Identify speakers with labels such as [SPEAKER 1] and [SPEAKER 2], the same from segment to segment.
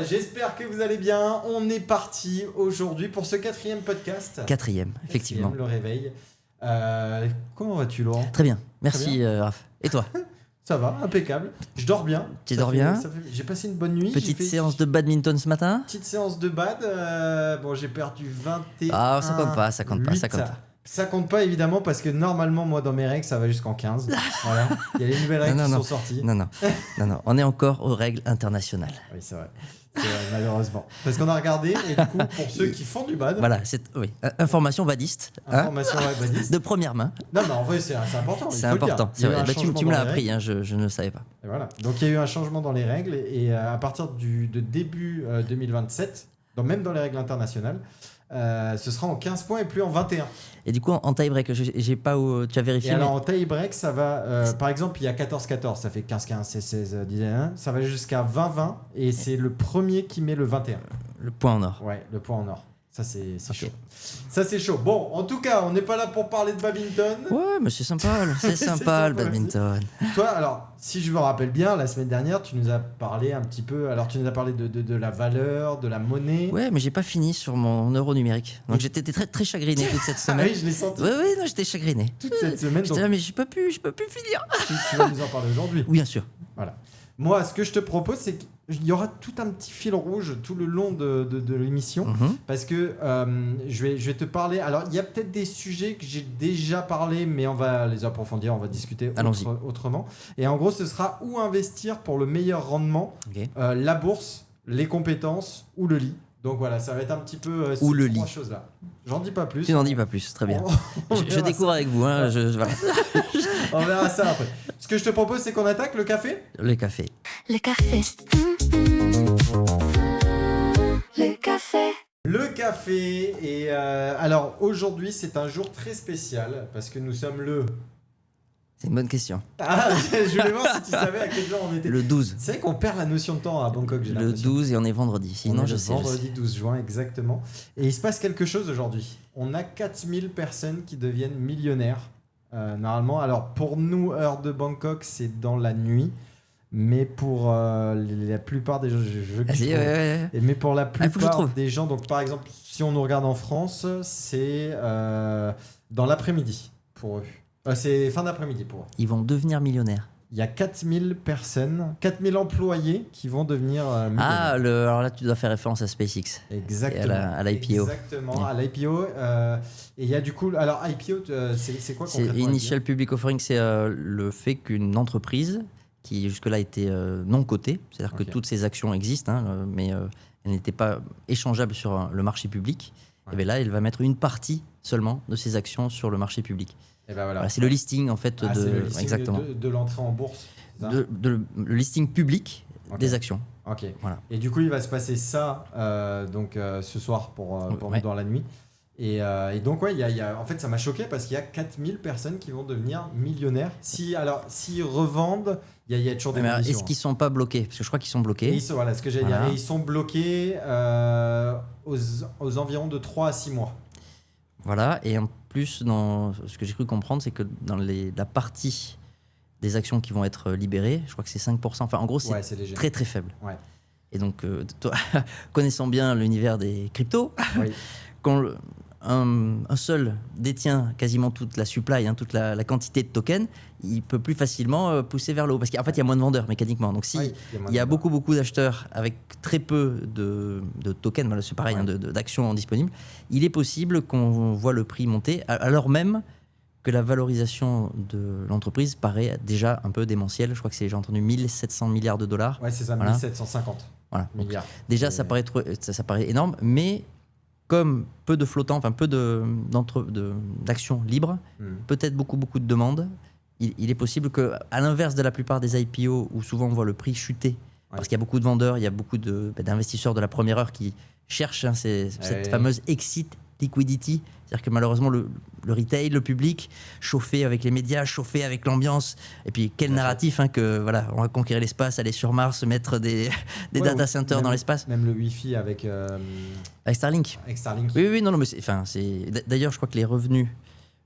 [SPEAKER 1] j'espère que vous allez bien. On est parti aujourd'hui pour ce 4e podcast.
[SPEAKER 2] 4e, effectivement.
[SPEAKER 1] 4e, le réveil. Comment vas-tu, Laurent ?
[SPEAKER 2] Très bien, merci Raph. Et toi ?
[SPEAKER 1] Ça va, impeccable. Je dors bien.
[SPEAKER 2] Tu dors bien ?
[SPEAKER 1] J'ai passé une bonne nuit.
[SPEAKER 2] Petite séance de badminton ce matin ?
[SPEAKER 1] Petite séance de bad. Bon, j'ai perdu 21.
[SPEAKER 2] Ah, ça compte pas.
[SPEAKER 1] Ça compte pas évidemment parce que normalement moi dans mes règles ça va jusqu'en 15. Voilà. Il y a les nouvelles règles qui sont sorties.
[SPEAKER 2] Non. On est encore aux règles internationales.
[SPEAKER 1] Oui, c'est vrai. Malheureusement. Parce qu'on a regardé et du coup pour ceux qui font du bad.
[SPEAKER 2] Voilà, information badiste.
[SPEAKER 1] Information badiste.
[SPEAKER 2] De première main.
[SPEAKER 1] Non mais en vrai c'est important.
[SPEAKER 2] C'est important. C'est vrai. Tu me l'as appris, je ne le savais pas.
[SPEAKER 1] Et voilà. Donc il y a eu un changement dans les règles et à partir de début 2027, donc même dans les règles internationales. Ce sera en 15 points et plus en 21.
[SPEAKER 2] Et du coup, en tie-break, j'ai pas où tu as vérifié.
[SPEAKER 1] Et alors, en tie-break, ça va. Par exemple, il y a 14-14, ça fait 15-15, 16-16, 10-1. Ça va jusqu'à 20-20 et c'est le premier qui met le 21.
[SPEAKER 2] Le point en or.
[SPEAKER 1] Ouais, le point en or. Ça, c'est
[SPEAKER 2] okay.
[SPEAKER 1] chaud. Ça, c'est chaud. Bon, en tout cas, on n'est pas là pour parler de badminton.
[SPEAKER 2] Ouais, mais c'est sympa. C'est sympa le badminton.
[SPEAKER 1] Toi, alors, si je me rappelle bien, la semaine dernière, tu nous as parlé un petit peu. Alors, tu nous as parlé de la valeur, de la monnaie.
[SPEAKER 2] Ouais, mais j'ai pas fini sur mon euro numérique. Donc, j'étais très, très chagriné toute cette semaine.
[SPEAKER 1] Ah oui, je l'ai senti.
[SPEAKER 2] Oui, non, j'étais chagriné.
[SPEAKER 1] Toute cette semaine.
[SPEAKER 2] J'étais là, mais je peux plus finir.
[SPEAKER 1] Tu vas nous en parler aujourd'hui.
[SPEAKER 2] Oui, bien sûr.
[SPEAKER 1] Voilà. Moi, ce que je te propose, c'est qu'il y aura tout un petit fil rouge tout le long de l'émission. Parce que je vais te parler. Alors, il y a peut-être des sujets que j'ai déjà parlé, mais on va les approfondir, on va discuter autrement. Et en gros, ce sera où investir pour le meilleur rendement, la bourse, les compétences ou le lit. Donc voilà, ça va être un petit peu ces trois choses-là. J'en dis pas plus.
[SPEAKER 2] Tu n'en dis pas plus, très bien. Je découvre avec vous. Hein, voilà.
[SPEAKER 1] On verra ça après. Ce que je te propose, c'est qu'on attaque le café.
[SPEAKER 2] Le café.
[SPEAKER 3] Le café. Le café.
[SPEAKER 1] Le café. Et alors aujourd'hui, c'est un jour très spécial parce que nous sommes le...
[SPEAKER 2] C'est une bonne question.
[SPEAKER 1] Ah, je voulais voir si tu savais à quel jour on était.
[SPEAKER 2] Le 12.
[SPEAKER 1] C'est vrai qu'on perd la notion de temps à Bangkok, j'ai l'impression.
[SPEAKER 2] Le 12 et on est vendredi. Sinon, je sais.
[SPEAKER 1] Vendredi 12 juin, exactement. Et il se passe quelque chose aujourd'hui. On a 4000 personnes qui deviennent millionnaires, normalement. Alors, pour nous, heure de Bangkok, c'est dans la nuit. Mais pour la plupart des gens, mais pour la plupart des gens, donc par exemple, si on nous regarde en France, c'est dans l'après-midi pour eux. C'est fin d'après-midi pour eux.
[SPEAKER 2] Ils vont devenir millionnaires.
[SPEAKER 1] Il y a 4000 personnes, 4000 employés qui vont devenir millionnaires.
[SPEAKER 2] Alors là, tu dois faire référence à SpaceX.
[SPEAKER 1] Exactement.
[SPEAKER 2] Et à l'IPO.
[SPEAKER 1] Exactement, à l'IPO. Et il y a du coup... Alors, IPO, c'est quoi concrètement ?
[SPEAKER 2] C'est Initial Public Offering, c'est le fait qu'une entreprise qui jusque-là était non cotée, c'est-à-dire que toutes ces actions existent, mais elles n'étaient pas échangeables sur le marché public, et bien là, elle va mettre une partie seulement de ces actions sur le marché public.
[SPEAKER 1] Et ben voilà.
[SPEAKER 2] C'est le listing en fait
[SPEAKER 1] c'est le listing
[SPEAKER 2] exactement
[SPEAKER 1] de l'entrée en bourse.
[SPEAKER 2] Le listing public des actions.
[SPEAKER 1] Ok.
[SPEAKER 2] Voilà.
[SPEAKER 1] Et du coup, il va se passer ça ce soir pour nous dans la nuit. Et donc en fait, ça m'a choqué parce qu'il y a 4000 personnes qui vont devenir millionnaires. S'ils revendent, il y a toujours des conditions.
[SPEAKER 2] Est-ce qu'ils sont pas bloqués ? Parce que je crois qu'ils sont bloqués.
[SPEAKER 1] Voilà ce que j'allais dire. Et ils sont bloqués aux environs de 3 à 6 mois.
[SPEAKER 2] Voilà, et en plus, dans ce que j'ai cru comprendre, c'est que dans la partie des actions qui vont être libérées, je crois que c'est 5%. Enfin, en gros, c'est très très faible. Ouais. Et donc, toi, connaissant bien l'univers des cryptos, quand un seul détient quasiment toute la supply, toute la quantité de tokens, il peut plus facilement pousser vers le haut. Parce qu'en fait, il y a moins de vendeurs mécaniquement. Donc, si il y a beaucoup d'acheteurs avec très peu de tokens, c'est pareil, d'actions disponibles, il est possible qu'on voit le prix monter, alors même que la valorisation de l'entreprise paraît déjà un peu démentielle. Je crois que j'ai entendu 1700 milliards de dollars.
[SPEAKER 1] Ouais, c'est ça, 1750 milliards.
[SPEAKER 2] Déjà, ça paraît énorme, mais comme peu de flottants, peu d'actions libres, peut-être beaucoup de demandes, il est possible qu'à l'inverse de la plupart des IPO, où souvent on voit le prix chuter, parce qu'il y a beaucoup de vendeurs, il y a beaucoup d'investisseurs de la première heure qui cherchent cette fameuse exit liquidity, c'est-à-dire que malheureusement le retail, le public, chauffé avec les médias, chauffé avec l'ambiance, et puis quel narratif que voilà, on va conquérir l'espace, aller sur Mars, mettre des data centers dans l'espace.
[SPEAKER 1] Même le Wi-Fi avec
[SPEAKER 2] Starlink.
[SPEAKER 1] Avec Starlink.
[SPEAKER 2] Oui, non, mais d'ailleurs je crois que les revenus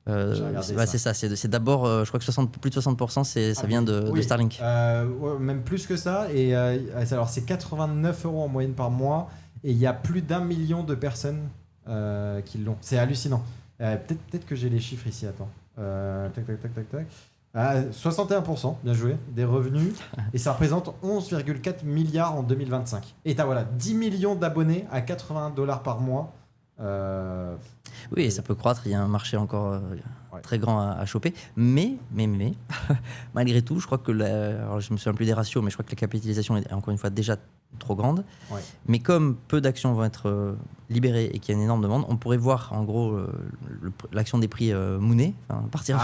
[SPEAKER 2] c'est ça. C'est d'abord, je crois que plus de 60%, ça vient de Starlink.
[SPEAKER 1] Même plus que ça. Et alors, c'est 89 € en moyenne par mois. Et il y a plus d'1 million de personnes qui l'ont. C'est hallucinant. Peut-être que j'ai les chiffres ici. Attends. Tac. 61%, bien joué, des revenus. Et ça représente 11,4 milliards en 2025. Et t'as 10 millions d'abonnés à $80 par mois.
[SPEAKER 2] Oui, ça peut croître, il y a un marché encore très grand à choper, mais malgré tout, je crois que alors je me souviens plus des ratios, mais je crois que la capitalisation est encore une fois déjà trop grande. Mais comme peu d'actions vont être libérées et qu'il y a une énorme demande, on pourrait voir en gros l'action des prix mouner, partir.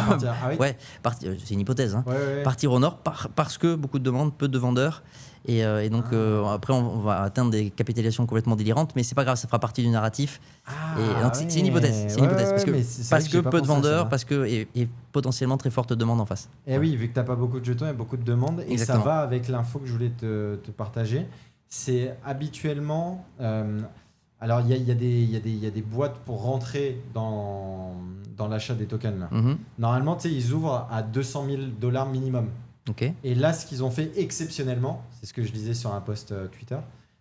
[SPEAKER 2] C'est une hypothèse, partir au nord parce que beaucoup de demandes, peu de vendeurs. Et donc après on va atteindre des capitalisations complètement délirantes, mais c'est pas grave, ça fera partie du narratif. C'est une hypothèse, parce que peu de vendeurs, parce que et potentiellement très forte demande en face.
[SPEAKER 1] Et oui, vu que t'as pas beaucoup de jetons, il y a beaucoup de demandes. Et exactement. Ça va avec l'info que je voulais te partager. C'est habituellement, alors il y a des boîtes pour rentrer dans l'achat des tokens là. Normalement, tu sais, ils ouvrent à $200,000 minimum.
[SPEAKER 2] Okay.
[SPEAKER 1] Et là, ce qu'ils ont fait exceptionnellement, c'est ce que je disais sur un post Twitter,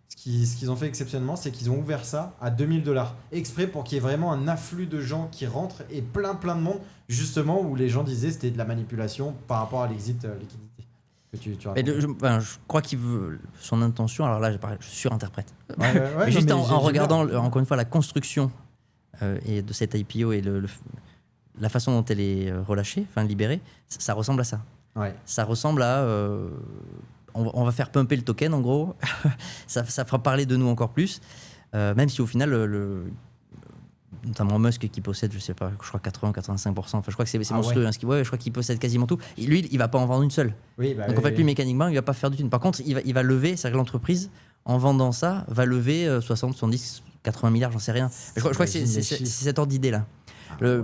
[SPEAKER 1] ce qu'ils ont fait exceptionnellement, c'est qu'ils ont ouvert ça à $2,000, exprès pour qu'il y ait vraiment un afflux de gens qui rentrent et plein de monde, justement, où les gens disaient c'était de la manipulation par rapport à l'exit liquidité. Que tu
[SPEAKER 2] je crois qu'il veut son intention, alors là je surinterprète, mais juste en regardant encore une fois la construction et de cette IPO et la façon dont elle est relâchée, libérée, ça ressemble à ça. Ça ressemble à on va faire pumper le token en gros. ça fera parler de nous encore plus, même si au final notamment Musk qui possède, je sais pas, je crois 80-85%, enfin je crois que c'est monstrueux, je crois qu'il possède quasiment tout. Et lui il va pas en vendre une seule. Donc en fait lui mécaniquement il va pas faire du thune. Par contre il va lever, c'est-à-dire que l'entreprise en vendant ça va lever 60, 70, 80 milliards, j'en sais rien. Je crois que c'est cet ordre d'idée là. Je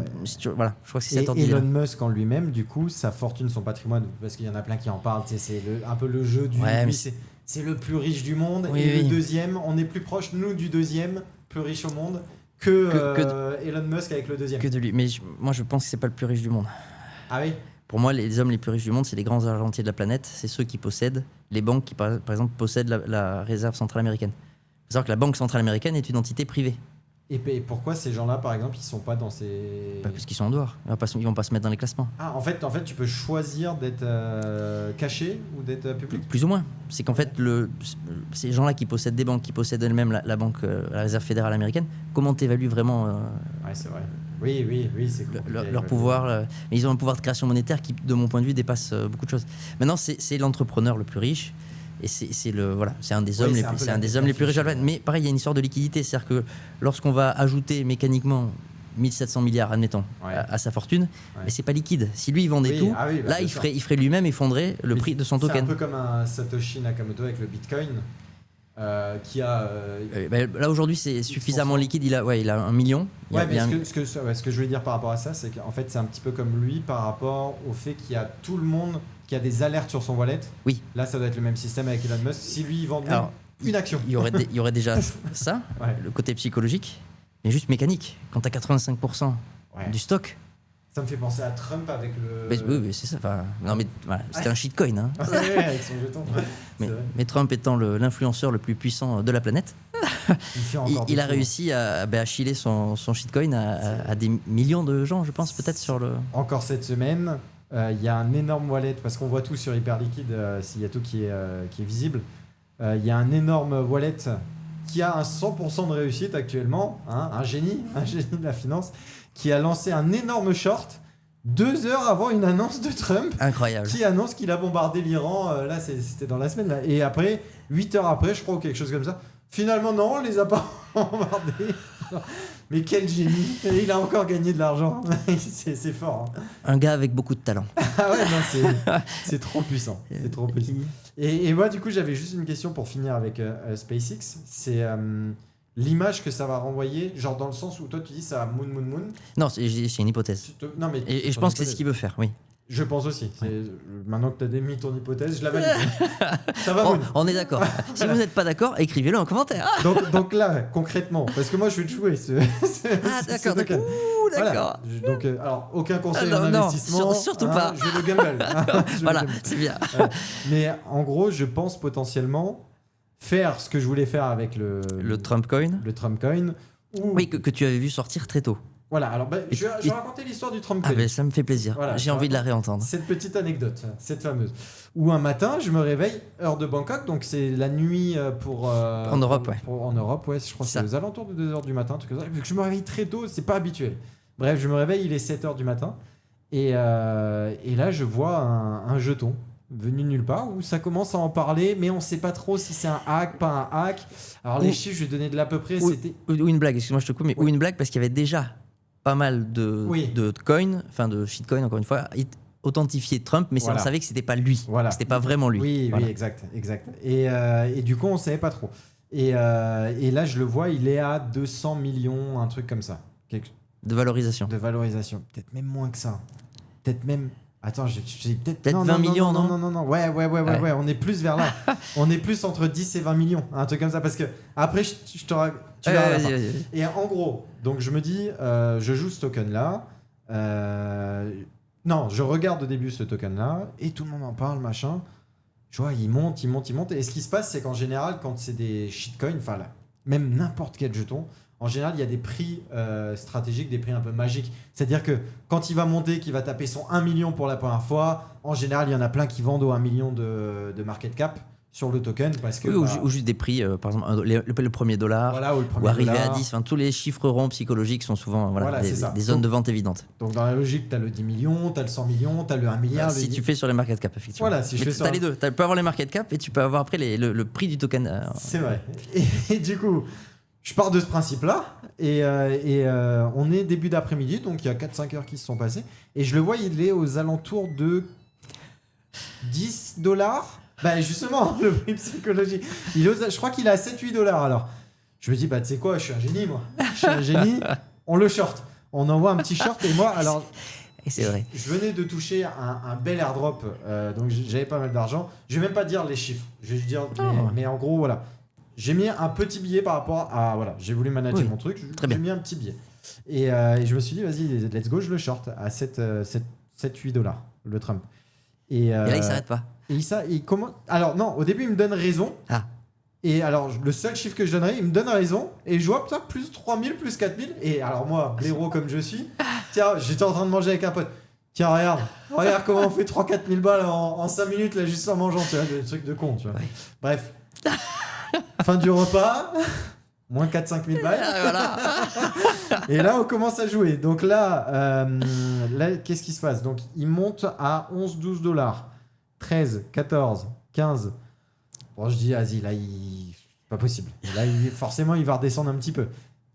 [SPEAKER 2] crois que c'est cette ordre d'idée.
[SPEAKER 1] Elon Musk en lui-même, du coup, sa fortune, son patrimoine, parce qu'il y en a plein qui en parlent, c'est un peu le jeu du. C'est le plus riche du monde, le deuxième, on est plus proche, nous, du deuxième plus riche au monde que Elon Musk avec le deuxième.
[SPEAKER 2] Que de lui. Mais moi, je pense que c'est pas le plus riche du monde.
[SPEAKER 1] Ah oui.
[SPEAKER 2] Pour moi, les hommes les plus riches du monde, c'est les grands argentiers de la planète. C'est ceux qui possèdent les banques qui, par exemple, possèdent la réserve centrale américaine. Il faut savoir que la Banque centrale américaine est une entité privée.
[SPEAKER 1] Et pourquoi ces gens-là, par exemple, ils sont pas dans ces...
[SPEAKER 2] Parce qu'ils sont en dehors. Ils vont pas se mettre dans les classements.
[SPEAKER 1] En fait, tu peux choisir d'être caché ou d'être public.
[SPEAKER 2] Plus ou moins. C'est qu'en fait, ces gens-là qui possèdent des banques, qui possèdent elles-mêmes la banque, la réserve fédérale américaine, comment t'évalues vraiment
[SPEAKER 1] c'est vrai. Oui, c'est cool.
[SPEAKER 2] Leur pouvoir. Mais ils ont un pouvoir de création monétaire qui, de mon point de vue, dépasse beaucoup de choses. Maintenant, c'est l'entrepreneur le plus riche. Et c'est un des hommes les plus riches. Mais pareil, il y a une histoire de liquidité, c'est-à-dire que lorsqu'on va ajouter mécaniquement 1700 milliards, admettons, à sa fortune, mais c'est pas liquide. Si lui il vendait tout, là il ferait lui-même effondrer le prix de son token.
[SPEAKER 1] C'est un peu comme un Satoshi Nakamoto avec le Bitcoin. Qui a
[SPEAKER 2] là aujourd'hui c'est suffisamment liquide, il a 1 million.
[SPEAKER 1] Ce que je voulais dire par rapport à ça, c'est qu'en fait c'est un petit peu comme lui par rapport au fait qu'il y a tout le monde qui a des alertes sur son wallet.
[SPEAKER 2] Oui.
[SPEAKER 1] Là ça doit être le même système avec Elon Musk. Si lui il vend une action,
[SPEAKER 2] il y aurait déjà ça, le côté psychologique, mais juste mécanique. Quand tu as 85% du stock.
[SPEAKER 1] Ça me fait penser à Trump avec le...
[SPEAKER 2] Oui, c'est ça. C'était un shitcoin.
[SPEAKER 1] Avec son jeton.
[SPEAKER 2] Mais Trump étant l'influenceur le plus puissant de la planète, il a réussi à chiller son shitcoin à des millions de gens, je pense, peut-être sur le...
[SPEAKER 1] Encore cette semaine, il y a un énorme wallet, parce qu'on voit tout sur Hyperliquide, s'il y a tout qui est visible. Il y a un énorme wallet qui a un 100% de réussite actuellement, un génie de la finance, qui a lancé un énorme short 2 heures avant une annonce de Trump.
[SPEAKER 2] Incroyable.
[SPEAKER 1] Qui annonce qu'il a bombardé l'Iran. Là, c'était dans la semaine. Là. Et après, 8 heures après, je crois, ou quelque chose comme ça. Finalement, non, on les a pas bombardés. Mais quel génie. Et il a encore gagné de l'argent. c'est fort.
[SPEAKER 2] Un gars avec beaucoup de talent.
[SPEAKER 1] C'est trop puissant. C'est trop puissant. Et moi, du coup, j'avais juste une question pour finir avec SpaceX. C'est... l'image que ça va renvoyer, genre dans le sens où toi tu dis ça va moon.
[SPEAKER 2] Non, c'est une hypothèse. Et je pense que c'est ce qu'il veut faire, oui.
[SPEAKER 1] Je pense aussi. Maintenant que tu as mis ton hypothèse, je la valide. Ça va,
[SPEAKER 2] on est d'accord. Si vous n'êtes pas d'accord, écrivez-le en commentaire.
[SPEAKER 1] Donc là, concrètement, parce que moi je vais te jouer
[SPEAKER 2] d'accord.
[SPEAKER 1] token.
[SPEAKER 2] D'accord.
[SPEAKER 1] Voilà. Donc, alors, aucun conseil en investissement.
[SPEAKER 2] Non, surtout pas.
[SPEAKER 1] Je le gamble.
[SPEAKER 2] Voilà, c'est bien.
[SPEAKER 1] Mais en gros, je pense potentiellement faire ce que je voulais faire avec le
[SPEAKER 2] Trump Coin.
[SPEAKER 1] Le Trump Coin.
[SPEAKER 2] Oui, que tu avais vu sortir très tôt.
[SPEAKER 1] Voilà, alors je vais raconter l'histoire du Trump Coin.
[SPEAKER 2] Ça me fait plaisir. Voilà, j'ai envie de la réentendre.
[SPEAKER 1] Cette petite anecdote, cette fameuse. Où un matin, je me réveille, heure de Bangkok, donc c'est la nuit pour.
[SPEAKER 2] En Europe,
[SPEAKER 1] en Europe, je crois que c'est aux alentours de 2h du matin, truc comme ça. Vu que je me réveille très tôt, c'est pas habituel. Bref, je me réveille, il est 7h du matin. Et là, je vois un jeton venu de nulle part où ça commence à en parler, mais on sait pas trop si c'est un hack, pas un hack. Alors, les chiffres, je vais donner de l'à peu près.
[SPEAKER 2] Ou une blague, excuse-moi, je te coupe, mais ou une blague parce qu'il y avait déjà pas mal de coins, enfin de shitcoins encore une fois, authentifiés de Trump, mais on savait que c'était pas lui, c'était pas vraiment lui.
[SPEAKER 1] Oui, exact. Et du coup, on savait pas trop. Et là, je le vois, il est à 200 millions, un truc comme ça.
[SPEAKER 2] De valorisation.
[SPEAKER 1] Peut-être même moins que ça. Peut-être même. Attends,
[SPEAKER 2] peut-être 20 millions, non.
[SPEAKER 1] Non. Ouais, on est plus vers là. On est plus entre 10 et 20 millions, un truc comme ça. Parce que après, tu verras à la fin. Et en gros, donc je me dis, je joue ce token-là. Non, je regarde au début ce token-là et tout le monde en parle, machin. Tu vois, il monte. Et ce qui se passe, c'est qu'en général, quand c'est des shitcoins, enfin, même n'importe quel jeton, en général, il y a des prix stratégiques, des prix un peu magiques. C'est-à-dire que quand il va monter, qu'il va taper son 1 million pour la première fois, en général, il y en a plein qui vendent au 1 million de market cap sur le token. Parce que,
[SPEAKER 2] ou juste des prix, par exemple, le premier dollar, ou arriver à 10. Tous les chiffres ronds psychologiques sont souvent des zones de vente évidentes.
[SPEAKER 1] Donc dans la logique, tu as le 10 millions, tu as le 100 millions, tu as le 1 milliard.
[SPEAKER 2] Si tu fais sur les market cap, effectivement.
[SPEAKER 1] Voilà, si je fais
[SPEAKER 2] tu as les deux. Tu peux avoir les market cap et tu peux avoir après le prix du token.
[SPEAKER 1] C'est vrai. Et du coup... Je pars de ce principe-là et on est début d'après-midi, donc il y a 4-5 heures qui se sont passées. Et je le vois, il est aux alentours de $10. Bah justement, le prix psychologique. Je crois qu'il est à 7-8 $. Alors, je me dis, tu sais quoi, je suis un génie, moi. Je suis un génie, on le short. On envoie un petit short et moi, alors...
[SPEAKER 2] Et c'est vrai.
[SPEAKER 1] Je venais de toucher un bel airdrop, donc j'avais pas mal d'argent. Je vais même pas dire les chiffres, je vais dire, mais en gros, voilà. J'ai mis un petit billet par rapport à... Voilà, j'ai voulu manager mon truc, j'ai mis un petit billet. Et je me suis dit, vas-y, let's go, je le short à 7-8 $, le Trump. Et
[SPEAKER 2] là, il s'arrête pas.
[SPEAKER 1] Alors non, au début, il me donne raison. Et alors, le seul chiffre que je donnerais, il me donne raison. Et je vois, putain, plus 3000, plus 4000. Et alors moi, blaireau comme je suis, tiens, j'étais en train de manger avec un pote. Tiens, regarde comment on fait 3-4 000 balles en 5 minutes, là, juste en mangeant, tu vois, des trucs de con, tu vois. Bref. Fin du repas, moins 4-5 000 balles.
[SPEAKER 2] Voilà.
[SPEAKER 1] Et là, on commence à jouer. Donc là, qu'est-ce qui se passe? Donc, il monte à 11-12 $, 13, 14, 15. Bon, je dis, vas-y, là, pas possible. Là, forcément, il va redescendre un petit peu.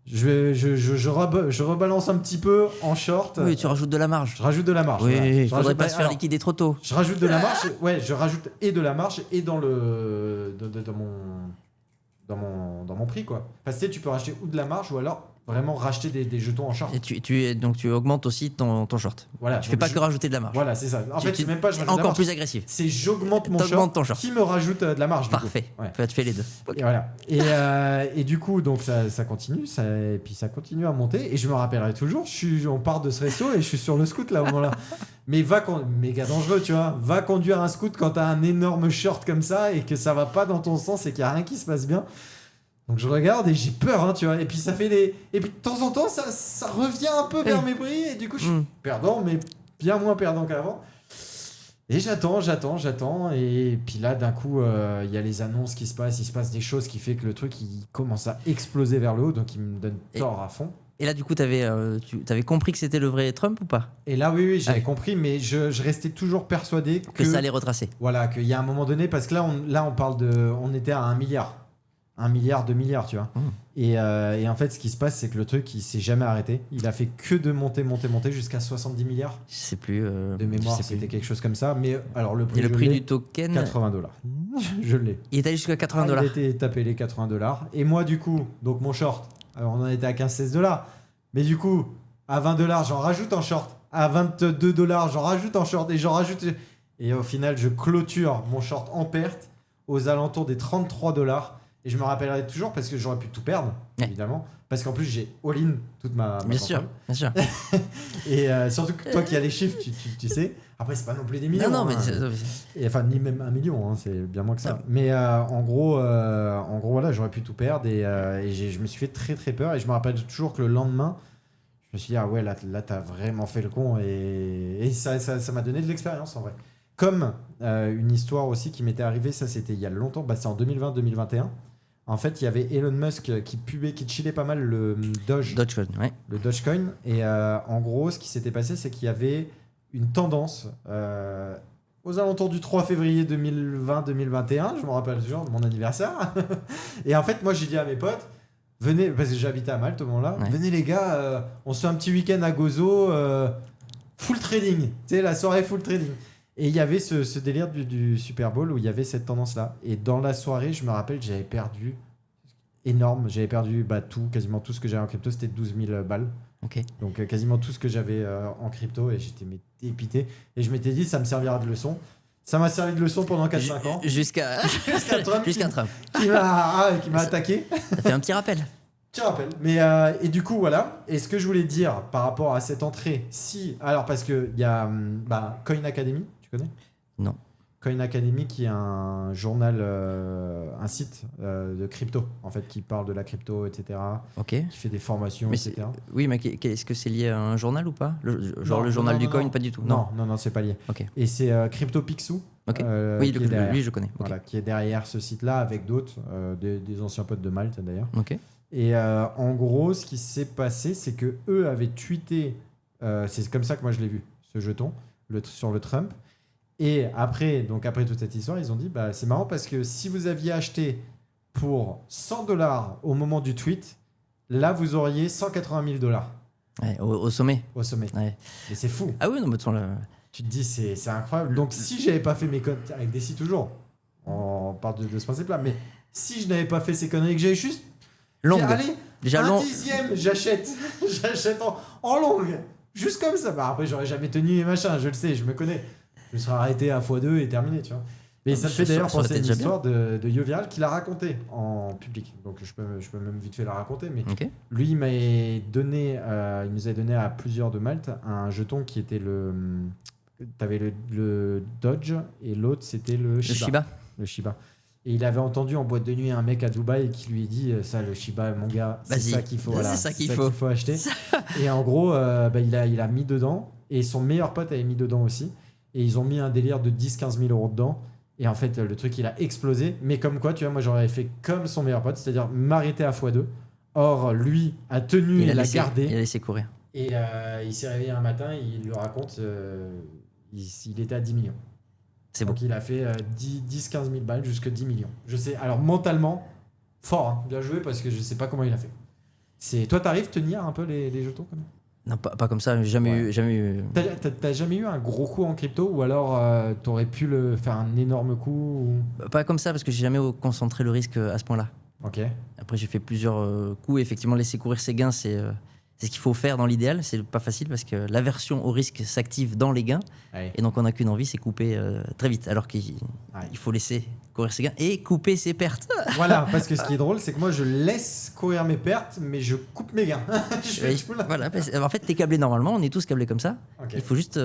[SPEAKER 1] Je rebalance un petit peu en short.
[SPEAKER 2] Oui, tu rajoutes de la marge.
[SPEAKER 1] Je rajoute de la marge.
[SPEAKER 2] Oui, il ne faudrait pas se faire liquider trop tôt.
[SPEAKER 1] Je rajoute de la marge. Ouais, je rajoute et de la marge et dans mon prix, quoi. Parce que tu peux racheter ou de la marge ou alors vraiment racheter des jetons en short.
[SPEAKER 2] Et donc tu augmentes aussi ton short.
[SPEAKER 1] Voilà.
[SPEAKER 2] Tu fais pas que rajouter de la marge.
[SPEAKER 1] Voilà, c'est ça. En fait, c'est même pas je rajoute
[SPEAKER 2] encore plus agressif.
[SPEAKER 1] C'est j'augmente mon short, qui me rajoute de la marge.
[SPEAKER 2] Parfait. Ouais. Tu fais les deux.
[SPEAKER 1] Okay. Et voilà. Et du coup, donc ça continue, et puis ça continue à monter. Et je me rappellerai toujours, on part de ce resto et je suis sur le scoot là au moment-là. Mais méga dangereux, tu vois. Va conduire un scoot quand t'as un énorme short comme ça et que ça va pas dans ton sens et qu'il y a rien qui se passe bien. Donc je regarde et j'ai peur, hein, tu vois. Et puis ça fait et puis de temps en temps, ça revient un peu vers mes prix et du coup je suis perdant, mais bien moins perdant qu'avant. Et j'attends. Et puis là, d'un coup, il y a les annonces qui se passent. Il se passe des choses qui fait que le truc, il commence à exploser vers le haut. Donc il me donne tort à fond.
[SPEAKER 2] Et là, du coup, t'avais compris que c'était le vrai Trump ou pas? Et
[SPEAKER 1] là, oui, j'avais compris, mais je restais toujours persuadé
[SPEAKER 2] que ça allait retracer.
[SPEAKER 1] Voilà, qu'il y a un moment donné, parce que là, on parle on était à 1 milliard. 1 milliard, 2 milliards, tu vois. Et en fait, ce qui se passe, c'est que le truc, il s'est jamais arrêté. Il a fait que de monter jusqu'à 70 milliards.
[SPEAKER 2] Je sais plus.
[SPEAKER 1] De mémoire, c'était quelque chose comme ça. Mais alors, le prix,
[SPEAKER 2] et le prix du token,
[SPEAKER 1] $80. Je l'ai.
[SPEAKER 2] Il est allé jusqu'à $80.
[SPEAKER 1] Il était tapé les $80. Et moi, du coup, donc mon short, alors on en était à 15-16 $. Mais du coup, À $20, j'en rajoute en short. À $22, j'en rajoute en short. Et j'en rajoute. Et au final, je clôture mon short en perte aux alentours des $33. Et je me rappellerai toujours parce que j'aurais pu tout perdre, évidemment. Parce qu'en plus, j'ai all-in toute ma
[SPEAKER 2] bien sûr.
[SPEAKER 1] Et surtout que toi qui as les chiffres, tu sais. Après, c'est pas non plus des millions.
[SPEAKER 2] Non, mais
[SPEAKER 1] et, enfin, ni même 1 million, c'est bien moins que ça. Non. Mais en gros, voilà, j'aurais pu tout perdre. Et je me suis fait très, très peur. Et je me rappelle toujours que le lendemain, je me suis dit, ah ouais, là t'as vraiment fait le con. Et ça m'a donné de l'expérience, en vrai. Comme une histoire aussi qui m'était arrivée, ça c'était il y a longtemps, c'est en 2020-2021. En fait, il y avait Elon Musk qui chillait pas mal le
[SPEAKER 2] Dogecoin, ouais.
[SPEAKER 1] Le Dogecoin. Et en gros, ce qui s'était passé, c'est qu'il y avait une tendance aux alentours du 3 février 2020-2021, je me rappelle toujours de mon anniversaire. Et en fait, moi j'ai dit à mes potes, venez, parce que j'habitais à Malte au moment-là, venez les gars, on se fait un petit week-end à Gozo, full trading, tu sais, la soirée full trading. Et il y avait ce délire du Super Bowl où il y avait cette tendance-là. Et dans la soirée, je me rappelle, j'avais perdu énorme. J'avais perdu quasiment tout ce que j'avais en crypto, c'était 12 000 balles.
[SPEAKER 2] Okay.
[SPEAKER 1] Donc quasiment tout ce que j'avais en crypto et j'étais dépité. Et je m'étais dit, ça me servira de leçon. Ça m'a servi de leçon pendant 4-5 ans.
[SPEAKER 2] Jusqu'à Trump.
[SPEAKER 1] Qui m'a attaqué.
[SPEAKER 2] Ça fait un petit rappel.
[SPEAKER 1] Mais et du coup voilà, et ce que je voulais dire par rapport à cette entrée, alors parce que il y a Coin Academy, tu connais ?
[SPEAKER 2] Non.
[SPEAKER 1] Coin Academy qui est un journal, un site de crypto en fait qui parle de la crypto, etc.
[SPEAKER 2] Ok.
[SPEAKER 1] Qui fait des formations, etc.
[SPEAKER 2] Oui, mais est-ce que c'est lié à un journal ou pas ? Le journal du coin, pas du tout.
[SPEAKER 1] Non, c'est pas lié.
[SPEAKER 2] Ok.
[SPEAKER 1] Et c'est CryptoPixel.
[SPEAKER 2] Ok. Oui, lui je connais.
[SPEAKER 1] Voilà, qui est derrière ce site-là avec d'autres, des anciens potes de Malte d'ailleurs.
[SPEAKER 2] Ok.
[SPEAKER 1] Et en gros, ce qui s'est passé, c'est que eux avaient tweeté, c'est comme ça que moi je l'ai vu, ce jeton, sur le Trump. Et après toute cette histoire, ils ont dit, c'est marrant parce que si vous aviez acheté pour $100 au moment du tweet, là vous auriez $180 000.
[SPEAKER 2] Ouais, au sommet.
[SPEAKER 1] Au sommet.
[SPEAKER 2] Ouais.
[SPEAKER 1] Mais c'est fou.
[SPEAKER 2] Ah oui, non, mais
[SPEAKER 1] tu te dis, c'est incroyable. Donc si j'avais pas fait mes conneries, avec des sites toujours, on parle de ce principe-là, mais si je n'avais pas fait ces conneries, que j'avais juste
[SPEAKER 2] longue.
[SPEAKER 1] Allez, dixième, j'achète en longue. Juste comme ça. Après, j'aurais jamais tenu et machin, je le sais, je me connais. Je me serais arrêté à x2 et terminé, tu vois. Mais ça me fait d'ailleurs penser à une histoire de Yoviral qui l'a raconté en public. Donc je peux même vite fait la raconter. Mais lui, il nous a donné à plusieurs de Malte un jeton qui était t'avais le Dodge et l'autre c'était le Shiba. Le Shiba. Et il avait entendu en boîte de nuit un mec à Dubaï qui lui dit ça, le Shiba, mon gars, c'est ça qu'il faut, voilà, c'est ça qu'il faut acheter. Et en gros, il a mis dedans et son meilleur pote avait mis dedans aussi. Et ils ont mis un délire de 10-15 000 euros dedans. Et en fait, le truc, il a explosé. Mais comme quoi, tu vois, moi, j'aurais fait comme son meilleur pote, c'est-à-dire m'arrêter à x2. Or, lui a tenu et l'a gardé.
[SPEAKER 2] Il a laissé courir.
[SPEAKER 1] Et il s'est réveillé un matin, il le raconte, il était à 10 millions.
[SPEAKER 2] C'est
[SPEAKER 1] donc
[SPEAKER 2] bon.
[SPEAKER 1] il a fait 10-15 000 balles jusqu'à 10 millions. Je sais, alors mentalement, fort, hein, bien joué parce que je sais pas comment il a fait. Toi, t'arrives à tenir un peu les jetons comme ça ?
[SPEAKER 2] Non, pas comme ça, jamais eu.
[SPEAKER 1] T'as jamais eu un gros coup en crypto ou alors t'aurais pu faire un énorme coup
[SPEAKER 2] Pas comme ça parce que j'ai jamais concentré le risque à ce point-là.
[SPEAKER 1] Ok.
[SPEAKER 2] Après, j'ai fait plusieurs coups et effectivement, laisser courir ses gains, c'est ce qu'il faut faire dans l'idéal. C'est pas facile parce que l'aversion au risque s'active dans les gains. Ouais. Et donc, on n'a qu'une envie, c'est couper très vite. Alors qu'il faut laisser courir ses gains et couper ses pertes.
[SPEAKER 1] Voilà, parce que ce qui est drôle, c'est que moi, je laisse courir mes pertes, mais je coupe mes gains.
[SPEAKER 2] Voilà, en fait, t'es câblé normalement. On est tous câblés comme ça. Okay. Il faut juste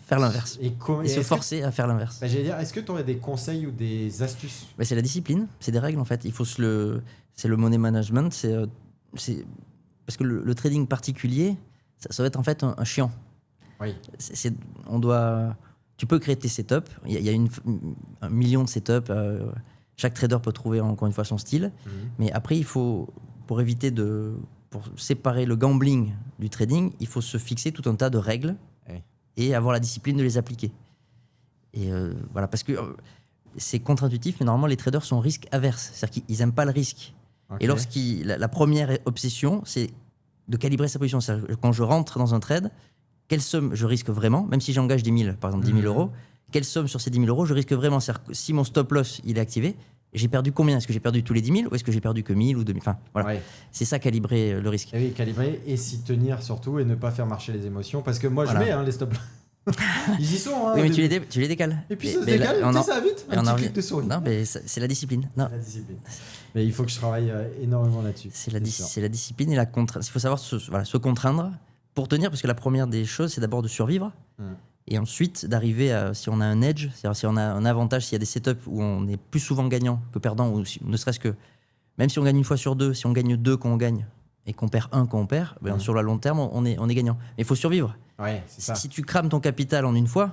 [SPEAKER 2] faire l'inverse. Et se forcer à faire l'inverse.
[SPEAKER 1] J'allais dire, est-ce que tu aurais des conseils ou des astuces ?
[SPEAKER 2] C'est la discipline, c'est des règles en fait. Il faut c'est le money management, c'est parce que le trading particulier, ça va être en fait un chiant.
[SPEAKER 1] Oui.
[SPEAKER 2] Tu peux créer tes setups. Il y a 1 million de setups. Chaque trader peut trouver encore une fois son style. Mais après, il faut, pour séparer le gambling du trading, il faut se fixer tout un tas de règles et avoir la discipline de les appliquer. Et voilà, parce que c'est contre-intuitif, mais normalement, les traders sont risque averses. C'est-à-dire qu'ils n'aiment pas le risque. Okay. Et la première obsession, c'est de calibrer sa position. C'est-à-dire quand je rentre dans un trade, quelle somme je risque vraiment, même si j'engage 10 000, par exemple 10 000 euros, quelle somme sur ces 10 000 euros je risque vraiment. C'est-à-dire que si mon stop loss il est activé, J'ai perdu combien ? Est-ce que j'ai perdu tous les 10 000 ou est-ce que j'ai perdu que 1000 ou 2000 ? Enfin, voilà. Ouais. C'est ça, calibrer le risque.
[SPEAKER 1] Et oui, calibrer et s'y tenir surtout et ne pas faire marcher les émotions. Parce que moi, je mets les stop loss. Ils y sont.
[SPEAKER 2] Oui, mais tu les décales.
[SPEAKER 1] Et puis ça se décale, ça va vite. Un petit clic de souris.
[SPEAKER 2] Non, mais c'est la discipline. Non.
[SPEAKER 1] C'est la discipline. Mais il faut que je travaille énormément là-dessus.
[SPEAKER 2] C'est la discipline et la contrainte. Il faut savoir se contraindre pour tenir, parce que la première des choses, c'est d'abord de survivre. Et ensuite, d'arriver à, si on a un edge, c'est-à-dire si on a un avantage, s'il y a des setups où on est plus souvent gagnant que perdant, ou ne serait-ce que, même si on gagne une fois sur deux, si on gagne deux quand on gagne et qu'on perd un quand on perd, ben sur le long terme, on est gagnant. Mais il faut survivre.
[SPEAKER 1] Ouais, c'est ça.
[SPEAKER 2] Si tu crames ton capital en une fois...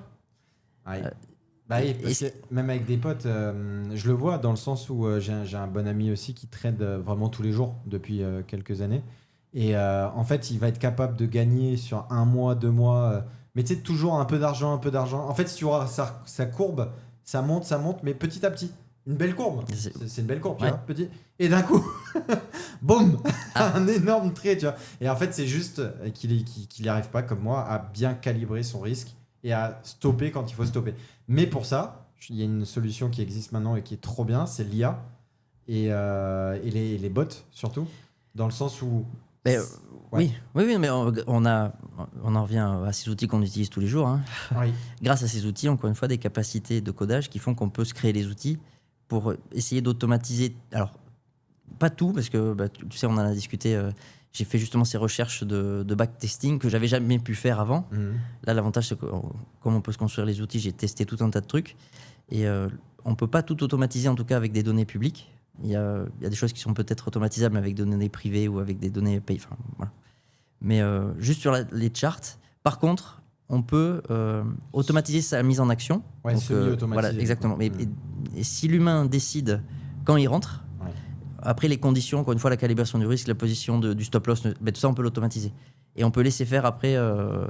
[SPEAKER 1] Ouais. Parce que même avec des potes, je le vois dans le sens où j'ai un bon ami aussi qui trade vraiment tous les jours depuis quelques années. Et en fait, il va être capable de gagner sur 1 mois, 2 mois... mais tu sais, toujours un peu d'argent. En fait, si tu vois sa courbe, ça monte, mais petit à petit. Une belle courbe. C'est une belle courbe, tu vois, petit. Et d'un coup, boum, un énorme trait, tu vois. Et en fait, c'est juste qu'il n'y arrive pas, comme moi, à bien calibrer son risque et à stopper quand il faut stopper. Mais pour ça, il y a une solution qui existe maintenant et qui est trop bien, c'est l'IA et les bots, surtout, dans le sens où...
[SPEAKER 2] Oui, mais on en revient à ces outils qu'on utilise tous les jours. Hein. Oui. Grâce à ces outils, encore une fois, des capacités de codage qui font qu'on peut se créer les outils pour essayer d'automatiser. Alors, pas tout, parce que tu sais, on en a discuté. J'ai fait justement ces recherches de backtesting que j'avais jamais pu faire avant. Là, l'avantage, c'est que comme on peut se construire les outils, j'ai testé tout un tas de trucs. Et on ne peut pas tout automatiser, en tout cas avec des données publiques. Il y a des choses qui sont peut-être automatisables avec des données privées ou avec des données payées. Enfin, voilà. Mais juste sur les charts, par contre, on peut automatiser sa mise en action.
[SPEAKER 1] Ouais, semi-automatisé.
[SPEAKER 2] Voilà, exactement. Et si l'humain décide quand il rentre, après les conditions, encore une fois, la calibration du risque, la position du stop loss, tout ça, on peut l'automatiser. Et on peut laisser faire après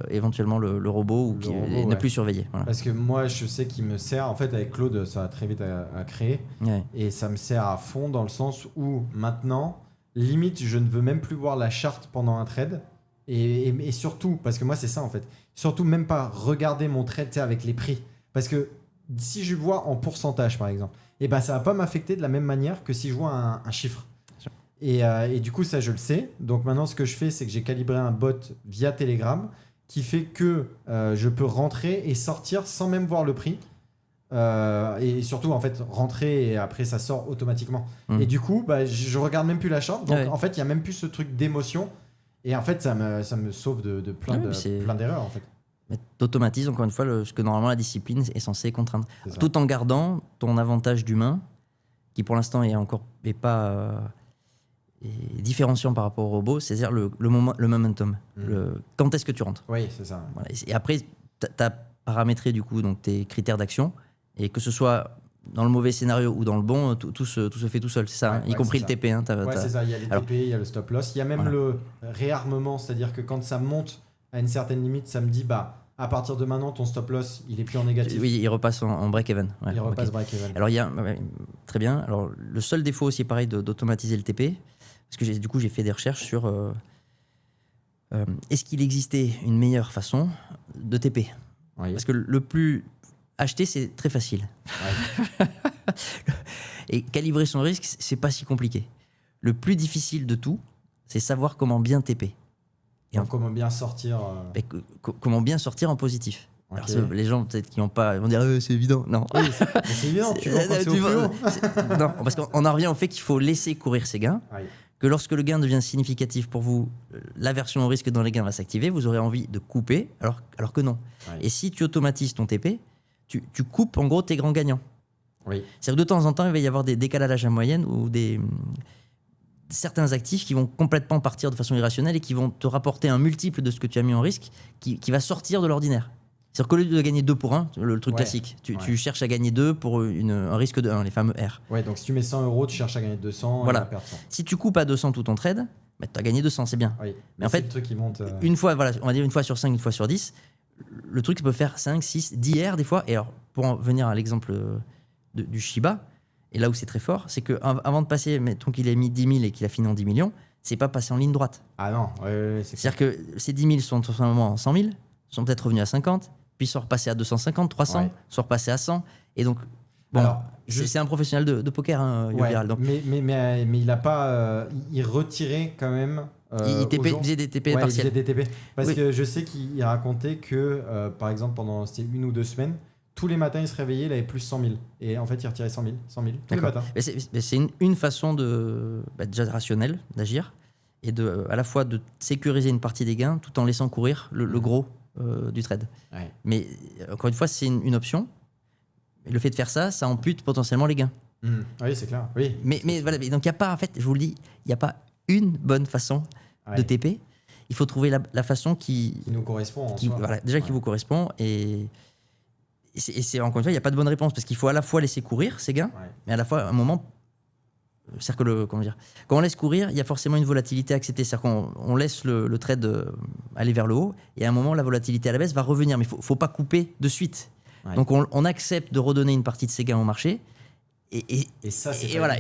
[SPEAKER 2] éventuellement le robot et ne plus surveiller. Voilà.
[SPEAKER 1] Parce que moi, je sais qu'il me sert. En fait, avec Claude, ça va très vite à créer. Ouais. Et ça me sert à fond dans le sens où maintenant, limite, je ne veux même plus voir la charte pendant un trade. Et surtout, parce que moi, c'est ça en fait. Surtout, même pas regarder mon trade avec les prix. Parce que si je vois en pourcentage, par exemple, ça va pas m'affecter de la même manière que si je vois un chiffre. Et du coup, ça, je le sais. Donc maintenant, ce que je fais, c'est que j'ai calibré un bot via Telegram qui fait que je peux rentrer et sortir sans même voir le prix. Et surtout, en fait, rentrer et après, ça sort automatiquement. Et du coup, je regarde même plus la charte. Donc, en fait, il n'y a même plus ce truc d'émotion. Et en fait, ça me sauve de plein d'erreurs, en fait.
[SPEAKER 2] Mais t'automatises, encore une fois, ce que normalement la discipline est censée contraindre. Tout en gardant ton avantage d'humain, qui pour l'instant est pas... est différenciant par rapport au robot, c'est-à-dire le momentum. Quand est-ce que tu rentres ?
[SPEAKER 1] Oui, c'est ça.
[SPEAKER 2] Voilà. Et après, tu as paramétré du coup donc, tes critères d'action, et que ce soit dans le mauvais scénario ou dans le bon, tout se fait tout seul, c'est ça, y compris le TP. Hein,
[SPEAKER 1] c'est ça, il y a les TP, il y a le stop loss, il y a même le réarmement, c'est-à-dire que quand ça monte à une certaine limite, ça me dit à partir de maintenant, ton stop loss, il est plus en négatif.
[SPEAKER 2] Oui, il repasse en break-even.
[SPEAKER 1] Ouais, il repasse break-even.
[SPEAKER 2] Alors, très bien. Alors, le seul défaut aussi, pareil, d'automatiser le TP, parce que du coup, j'ai fait des recherches sur est-ce qu'il existait une meilleure façon de TP ? Parce que le plus acheter, c'est très facile. Ouais. Et calibrer son risque, c'est pas si compliqué. Le plus difficile de tout, c'est savoir comment bien TP.
[SPEAKER 1] Comment bien sortir
[SPEAKER 2] comment bien sortir en positif. Okay. Alors, les gens peut-être qui n'ont pas vont dire c'est évident. Non,
[SPEAKER 1] oui, c'est évident. Tu vois,
[SPEAKER 2] non, parce qu'on en revient au fait qu'il faut laisser courir ses gains. Oui. Que lorsque le gain devient significatif pour vous, l'aversion au risque dans les gains va s'activer. Vous aurez envie de couper, alors que non. Oui. Et si tu automatises ton TP, tu coupes en gros tes grands gagnants.
[SPEAKER 1] Oui.
[SPEAKER 2] C'est-à-dire que de temps en temps, il va y avoir des décalages à moyenne ou certains actifs qui vont complètement partir de façon irrationnelle et qui vont te rapporter un multiple de ce que tu as mis en risque qui va sortir de l'ordinaire. C'est-à-dire qu'au lieu de gagner 2 pour 1, le truc classique, tu cherches à gagner 2 pour un risque de 1, les fameux R.
[SPEAKER 1] Ouais, donc si tu mets 100 €, tu cherches à gagner 200
[SPEAKER 2] voilà.
[SPEAKER 1] Et à perdre 100.
[SPEAKER 2] Si tu coupes à 200 tout ton trade, tu as gagné 200, c'est bien.
[SPEAKER 1] Oui.
[SPEAKER 2] Mais en fait,
[SPEAKER 1] le truc qui monte,
[SPEAKER 2] une fois, on va dire une fois sur 5, une fois sur 10, le truc peut faire 5, 6, 10 R des fois. Et alors, pour en venir à l'exemple du Shiba, et là où c'est très fort, c'est qu'avant de passer, mettons qu'il ait mis 10 000 et qu'il a fini en 10 millions, c'est pas passé en ligne droite.
[SPEAKER 1] Ah non,
[SPEAKER 2] c'est-à-dire que ces 10 000 sont tout simplement en 100 000, sont peut-être revenus à 50, puis sont repassés à 250, 300, sont repassés à 100. Et donc, Bon, alors, c'est un professionnel de poker, hein, Viral. Donc.
[SPEAKER 1] Mais il a pas, il retirait quand même.
[SPEAKER 2] Il faisait des TP partiels.
[SPEAKER 1] Il faisait des TP. Parce que je sais qu'il racontait que, par exemple, pendant 1 ou 2 semaines, tous les matins, il se réveillait, il avait plus 100 000. Et en fait, il retirait 100 000 tous les matins.
[SPEAKER 2] C'est une façon déjà rationnelle d'agir et à la fois de sécuriser une partie des gains tout en laissant courir le gros du trade. Ouais. Mais encore une fois, c'est une option. Et le fait de faire ça ampute potentiellement les gains.
[SPEAKER 1] Oui, c'est clair. Oui.
[SPEAKER 2] Mais voilà, donc il n'y a pas, en fait, je vous le dis, il n'y a pas une bonne façon de TP. Il faut trouver la façon qui
[SPEAKER 1] nous correspond.
[SPEAKER 2] Qui vous correspond. Et c'est encore une fois, il n'y a pas de bonne réponse parce qu'il faut à la fois laisser courir ces gains, mais à la fois, à un moment, c'est-à-dire que quand on laisse courir, il y a forcément une volatilité à accepter. C'est-à-dire qu'on laisse le trade aller vers le haut et à un moment, la volatilité à la baisse va revenir. Mais il ne faut pas couper de suite. Ouais. Donc on accepte de redonner une partie de ses gains au marché et ça c'est voilà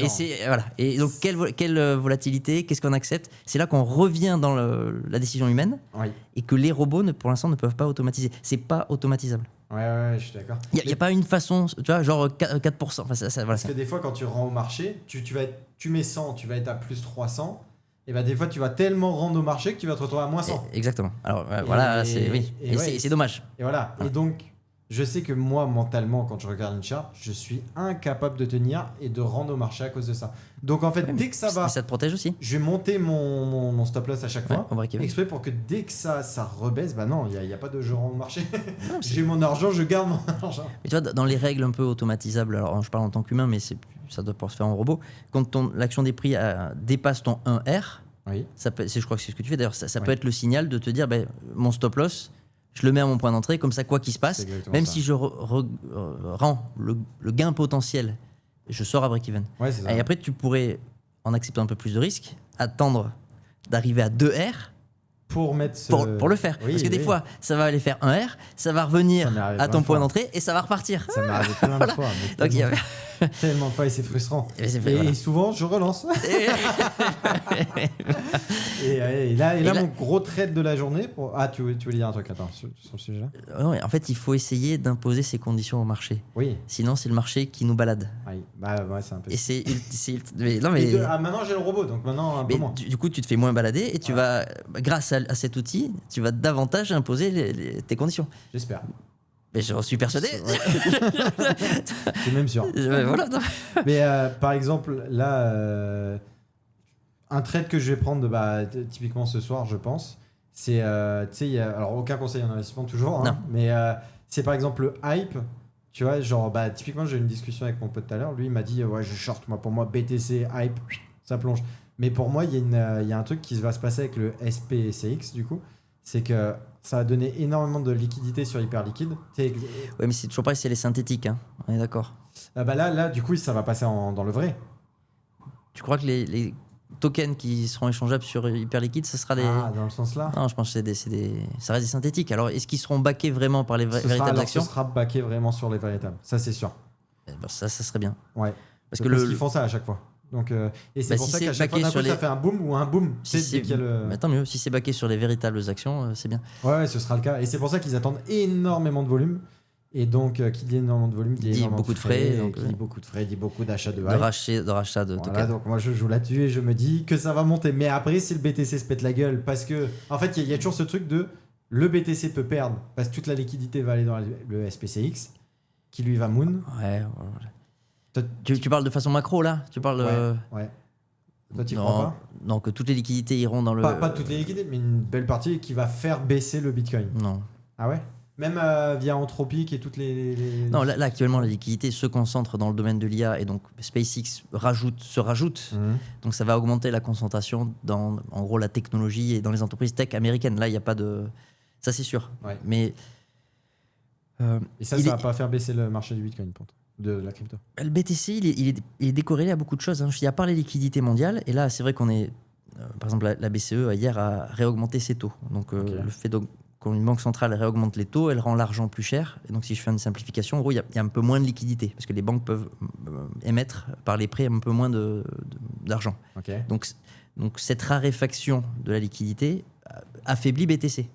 [SPEAKER 2] et donc quelle volatilité, qu'est-ce qu'on accepte, c'est là qu'on revient dans la décision humaine et que les robots pour l'instant ne peuvent pas automatiser, c'est pas automatisable.
[SPEAKER 1] Ouais, je suis d'accord.
[SPEAKER 2] Il y a pas une façon, tu vois, genre 4%. Enfin,
[SPEAKER 1] parce que des fois quand tu rends au marché, tu mets 100, tu vas être à plus 300. Et bah des fois tu vas tellement rendre au marché que tu vas te retrouver à moins 100.
[SPEAKER 2] Exactement. Alors c'est dommage.
[SPEAKER 1] Et voilà. Et donc je sais que moi, mentalement, quand je regarde une charte, je suis incapable de tenir et de rendre au marché à cause de ça. Donc en fait, dès que ça va...
[SPEAKER 2] Mais ça te protège aussi.
[SPEAKER 1] Je vais monter mon stop loss à chaque fois, exprès pour que dès que ça rebaisse, bah non, il n'y a pas de je rends au marché. J'ai mon argent, je garde mon argent.
[SPEAKER 2] Et tu vois, dans les règles un peu automatisables, alors je parle en tant qu'humain, mais ça doit pas se faire en robot, quand l'action des prix dépasse ton 1R, je crois que c'est ce que tu fais d'ailleurs, ça peut être le signal de te dire, mon stop loss, je le mets à mon point d'entrée, comme ça, quoi qu'il se passe, même si je rends le gain potentiel, je sors à break-even. Et après, tu pourrais, en acceptant un peu plus de risques, attendre d'arriver à 2R pour le faire. Parce que des fois, ça va aller faire 1R, ça va revenir à ton point d'entrée et ça va repartir.
[SPEAKER 1] Ça m'est arrivé plein de fois. Donc, tellement de fois et c'est frustrant. Et souvent, je relance. et là, mon gros trade de la journée. Tu voulais dire un truc sur le sujet-là ?
[SPEAKER 2] Oui, en fait, il faut essayer d'imposer ses conditions au marché.
[SPEAKER 1] Oui.
[SPEAKER 2] Sinon, c'est le marché qui nous balade.
[SPEAKER 1] Oui, c'est un peu.
[SPEAKER 2] Et
[SPEAKER 1] maintenant, j'ai le robot, donc maintenant, un peu moins.
[SPEAKER 2] Du coup, tu te fais moins balader et tu vas, grâce à cet outil, tu vas davantage imposer tes conditions.
[SPEAKER 1] J'espère.
[SPEAKER 2] Mais j'en suis persuadé.
[SPEAKER 1] C'est même sûr.
[SPEAKER 2] Voilà.
[SPEAKER 1] Mais par exemple, là, un trade que je vais prendre typiquement ce soir, je pense, c'est, alors aucun conseil en investissement toujours, hein, mais c'est par exemple le hype. Tu vois, genre, typiquement, j'ai eu une discussion avec mon pote tout à l'heure. Lui, il m'a dit, je short, pour moi, BTC, hype, ça plonge. Mais pour moi, il y a un truc qui va se passer avec le SPCX, du coup, c'est que ça va donner énormément de liquidité sur hyper liquide.
[SPEAKER 2] Oui, mais c'est toujours pareil, c'est les synthétiques, hein. On est d'accord.
[SPEAKER 1] Là, du coup, ça va passer dans le vrai.
[SPEAKER 2] Tu crois que les tokens qui seront échangeables sur hyper liquide, ce sera des...
[SPEAKER 1] Ah, dans le sens là ?
[SPEAKER 2] Non, je pense que ça reste des synthétiques. Alors, est-ce qu'ils seront backés vraiment par les véritables actions ?
[SPEAKER 1] Ce sera backé vraiment sur les véritables. Ça, c'est sûr.
[SPEAKER 2] Ça serait bien.
[SPEAKER 1] Ouais. Parce qu'ils font ça à chaque fois. Donc, et c'est pour ça qu'à chaque fois d'un coup, ça fait un boom ou un boom.
[SPEAKER 2] Tant mieux, si c'est backé sur les véritables actions, c'est bien.
[SPEAKER 1] Ouais, ce sera le cas. Et c'est pour ça qu'ils attendent énormément de volume. Et donc, qui dit énormément de volume, dit
[SPEAKER 2] beaucoup de frais.
[SPEAKER 1] Qui dit beaucoup de frais, dit beaucoup d'achats de
[SPEAKER 2] rachat de tokens.
[SPEAKER 1] Donc moi, je joue là-dessus et je me dis que ça va monter. Mais après, si le BTC se pète la gueule, parce que, en fait, il y a toujours ce truc de le BTC peut perdre parce que toute la liquidité va aller dans le SPCX, qui lui va moon.
[SPEAKER 2] Ouais. Tu parles de façon macro là ? Tu parles
[SPEAKER 1] Ouais. Toi, tu crois pas ?
[SPEAKER 2] Non, que toutes les liquidités iront dans le...
[SPEAKER 1] Pas toutes les liquidités, mais une belle partie qui va faire baisser le Bitcoin.
[SPEAKER 2] Non.
[SPEAKER 1] Ah ouais ? Même via Anthropic et toutes les...
[SPEAKER 2] Non, là, actuellement, la liquidité se concentre dans le domaine de l'IA et donc SpaceX se rajoute. Donc ça va augmenter la concentration dans, en gros, la technologie et dans les entreprises tech américaines. Là, il n'y a pas de... Ça, c'est sûr.
[SPEAKER 1] Ouais.
[SPEAKER 2] Mais...
[SPEAKER 1] et ça va pas faire baisser le marché du Bitcoin, de la crypto.
[SPEAKER 2] Le BTC, il est décorrélé à beaucoup de choses. Il y a part les liquidités mondiales. Et là, c'est vrai qu'on est... par exemple, la BCE, hier, a réaugmenté ses taux. Donc, le fait qu'une banque centrale réaugmente les taux, elle rend l'argent plus cher. Et donc, si je fais une simplification, en gros, il y a un peu moins de liquidité. Parce que les banques peuvent émettre, par les prêts, un peu moins d'argent.
[SPEAKER 1] Okay.
[SPEAKER 2] Donc, cette raréfaction de la liquidité affaiblit BTC.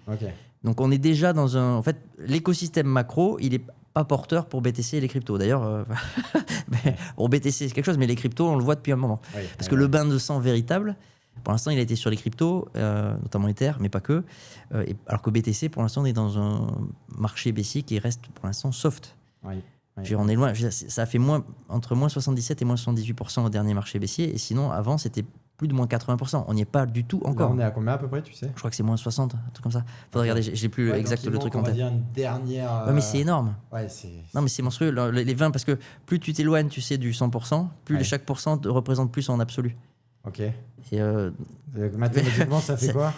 [SPEAKER 1] Okay.
[SPEAKER 2] Donc, on est déjà dans un... En fait, l'écosystème macro, il est pas porteur pour BTC et les cryptos. D'ailleurs, pour BTC, c'est quelque chose, mais les cryptos, on le voit depuis un moment. Parce que le bain de sang véritable, pour l'instant, il a été sur les cryptos, notamment Ether, mais pas que. Alors que BTC, pour l'instant, on est dans un marché baissier qui reste pour l'instant soft. Puis on est loin. Ça a fait entre moins 77 et moins 78% au dernier marché baissier. Et sinon, avant, c'était plus de moins 80%. On n'y est pas du tout encore.
[SPEAKER 1] Là, on est à combien à peu près, tu sais ?
[SPEAKER 2] Je crois que c'est moins 60, un truc comme ça. Faudrait regarder, j'ai plus exact le truc en tête.
[SPEAKER 1] On va dire une dernière.
[SPEAKER 2] Ouais, mais c'est énorme.
[SPEAKER 1] C'est...
[SPEAKER 2] Non, mais c'est monstrueux. Les 20, parce que plus tu t'éloignes, tu sais, du 100%, plus chaque pourcent représente plus en absolu.
[SPEAKER 1] Ok.
[SPEAKER 2] Et
[SPEAKER 1] mathématiquement, ça fait quoi ?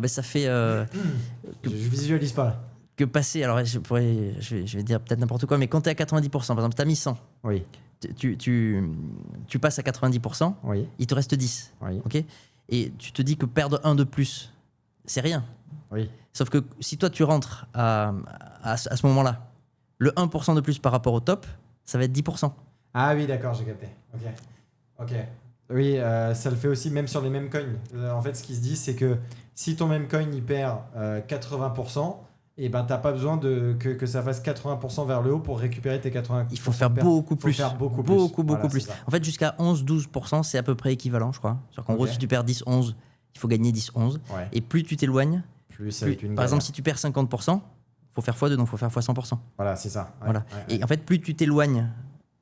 [SPEAKER 2] Ça fait.
[SPEAKER 1] Je visualise pas.
[SPEAKER 2] Que passer. Alors, je vais dire peut-être n'importe quoi, mais quand tu es à 90%, par exemple, tu as mis 100.
[SPEAKER 1] Oui.
[SPEAKER 2] Tu passes à 90%,
[SPEAKER 1] oui.
[SPEAKER 2] Il te reste 10.
[SPEAKER 1] Oui.
[SPEAKER 2] Ok. Et tu te dis que perdre 1 de plus, c'est rien.
[SPEAKER 1] Oui.
[SPEAKER 2] Sauf que si toi, tu rentres à ce moment-là, le 1% de plus par rapport au top, ça va être 10%.
[SPEAKER 1] Ah oui, d'accord, j'ai capté. Ok. Oui, ça le fait aussi même sur les mêmes coins. En fait, ce qui se dit, c'est que si ton même coin il perd 80%, et ben t'as pas besoin que ça fasse 80% vers le haut pour récupérer tes 80%.
[SPEAKER 2] Il faut faire beaucoup plus.
[SPEAKER 1] Beaucoup plus.
[SPEAKER 2] En fait, jusqu'à 11-12%, c'est à peu près équivalent, je crois. C'est-à-dire qu'en gros, si tu perds 10-11, il faut gagner 10-11. Ouais. Et plus tu t'éloignes, par exemple, si tu perds 50%, il faut faire x2, donc il faut faire x100%.
[SPEAKER 1] Voilà, c'est ça.
[SPEAKER 2] Ouais, voilà. Et en fait, plus tu t'éloignes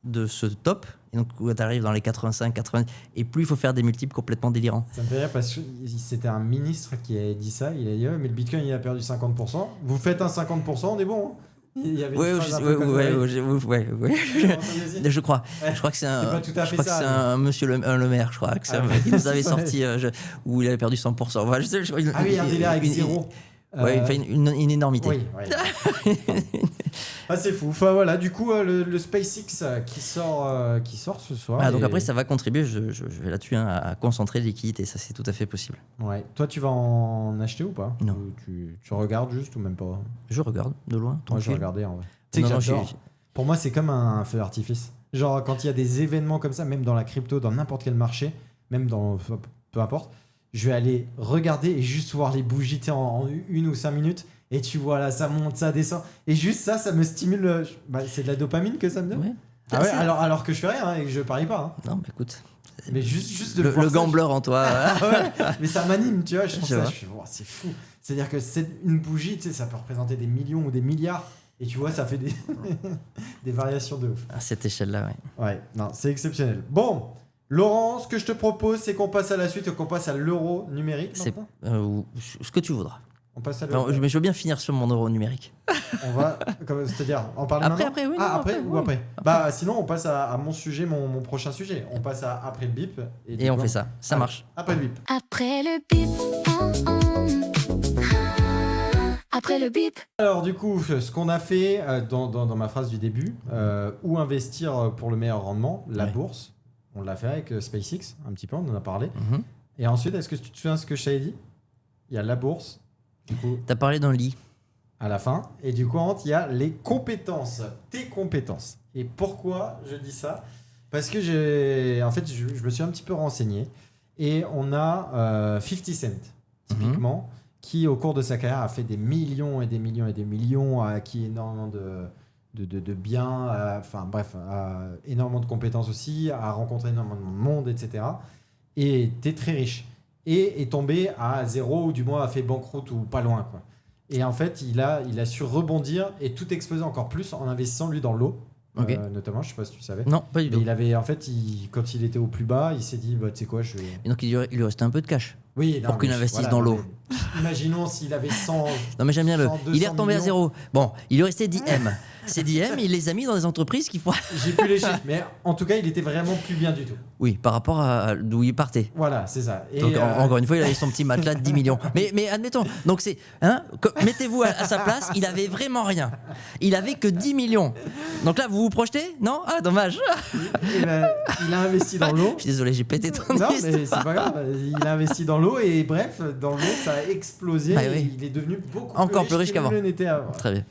[SPEAKER 2] de ce top, et donc tu arrives dans les 85, 90, et plus il faut faire des multiples complètement délirants.
[SPEAKER 1] Ça me fait rire parce que c'était un ministre qui a dit ça. Il a dit mais le Bitcoin il a perdu 50%. Vous faites un 50%, on est bon. Hein. Il y avait
[SPEAKER 2] je crois. Je crois que c'est un monsieur le maire, je crois, qui nous avait sorti où il avait perdu 100%. Enfin,
[SPEAKER 1] un délire avec zéro.
[SPEAKER 2] Une énormité.
[SPEAKER 1] Oui. C'est fou. Enfin voilà, du coup le SpaceX qui sort ce soir.
[SPEAKER 2] Donc après ça va contribuer, je vais là-dessus à concentrer les liquidités, ça c'est tout à fait possible.
[SPEAKER 1] Ouais. Toi tu vas en acheter ou pas ?
[SPEAKER 2] Non.
[SPEAKER 1] Ou tu regardes juste ou même pas ?
[SPEAKER 2] Je regarde de loin.
[SPEAKER 1] Moi je regardais en vrai. Tu sais que j'adore. Pour moi c'est comme un feu d'artifice. Genre quand il y a des événements comme ça, même dans la crypto, dans n'importe quel marché, même dans peu importe. Je vais aller regarder et juste voir les bougies en 1 ou 5 minutes. Et tu vois là, ça monte, ça descend. Et juste ça me stimule. C'est de la dopamine que ça me donne.
[SPEAKER 2] Ouais.
[SPEAKER 1] Ah ouais, alors que je fais rien et que je parie pas.
[SPEAKER 2] Non, mais écoute.
[SPEAKER 1] Mais juste de
[SPEAKER 2] le gambler en toi.
[SPEAKER 1] Mais ça m'anime, tu vois. Je trouve ça. C'est fou. C'est-à-dire que c'est une bougie, tu sais, ça peut représenter des millions ou des milliards. Et tu vois, ça fait des variations de ouf.
[SPEAKER 2] À cette échelle-là, ouais.
[SPEAKER 1] Ouais, non, c'est exceptionnel. Bon. Laurent, ce que je te propose, c'est qu'on passe à la suite et qu'on passe à l'euro numérique.
[SPEAKER 2] C'est ce que tu voudras.
[SPEAKER 1] On passe à l'euro.
[SPEAKER 2] Mais je veux bien finir sur mon euro numérique.
[SPEAKER 1] On va, c'est-à-dire, en parler
[SPEAKER 2] après,
[SPEAKER 1] maintenant.
[SPEAKER 2] Après, oui.
[SPEAKER 1] Après. Sinon, on passe à mon sujet, mon prochain sujet. On passe à après le bip.
[SPEAKER 2] Et on fait ça. Ça marche.
[SPEAKER 1] Après le bip.
[SPEAKER 3] Après le bip. Après le bip.
[SPEAKER 1] Alors du coup, ce qu'on a fait dans ma phrase du début, où investir pour le meilleur rendement, la bourse. On l'a fait avec SpaceX, un petit peu, on en a parlé. Mm-hmm. Et ensuite, est-ce que tu te souviens de ce que je t'avais dit ? Il y a la bourse.
[SPEAKER 2] T'as parlé d'un lit.
[SPEAKER 1] À la fin. Et du coup, il y a les compétences. Tes compétences. Et pourquoi je dis ça ? Parce que je me suis un petit peu renseigné. Et on a 50 Cent, typiquement, qui au cours de sa carrière a fait des millions et des millions et des millions, a acquis énormément de biens, énormément de compétences aussi, a rencontré énormément de monde, etc. Et était très riche. Et est tombé à zéro, ou du moins a fait banqueroute ou pas loin, quoi. Et en fait, il a su rebondir et tout exploser encore plus en investissant, lui, dans l'eau.
[SPEAKER 2] Okay.
[SPEAKER 1] Notamment, je sais pas si tu savais.
[SPEAKER 2] Non, pas du tout.
[SPEAKER 1] Il avait, en fait, quand il était au plus bas, il s'est dit, tu sais quoi, je vais...
[SPEAKER 2] Et donc, il lui restait un peu de cash.
[SPEAKER 1] Oui,
[SPEAKER 2] pour qu'il investisse dans l'eau.
[SPEAKER 1] Imaginons s'il avait 100.
[SPEAKER 2] Non, mais j'aime bien il est retombé
[SPEAKER 1] millions.
[SPEAKER 2] À zéro. Bon, il lui restait 10 M. Ces 10 M, il les a mis dans des entreprises qui font.
[SPEAKER 1] J'ai plus les chiffres, mais en tout cas, il était vraiment plus bien du tout.
[SPEAKER 2] Oui, par rapport à d'où il partait.
[SPEAKER 1] Voilà, c'est ça. Et
[SPEAKER 2] donc, encore une fois, il avait son petit matelas de 10 millions. Mais admettons, donc c'est. Mettez-vous à sa place, il avait vraiment rien. Il avait que 10 millions. Donc là, vous vous projetez ? Non ? Ah, dommage.
[SPEAKER 1] Il a investi dans l'eau.
[SPEAKER 2] Je suis désolé, j'ai pété ton histoire.
[SPEAKER 1] Non, mais c'est pas grave. Il a investi dans l'eau et bref, dans l'eau, ça a explosé. Et il est devenu beaucoup plus riche qu'avant.
[SPEAKER 2] Très bien.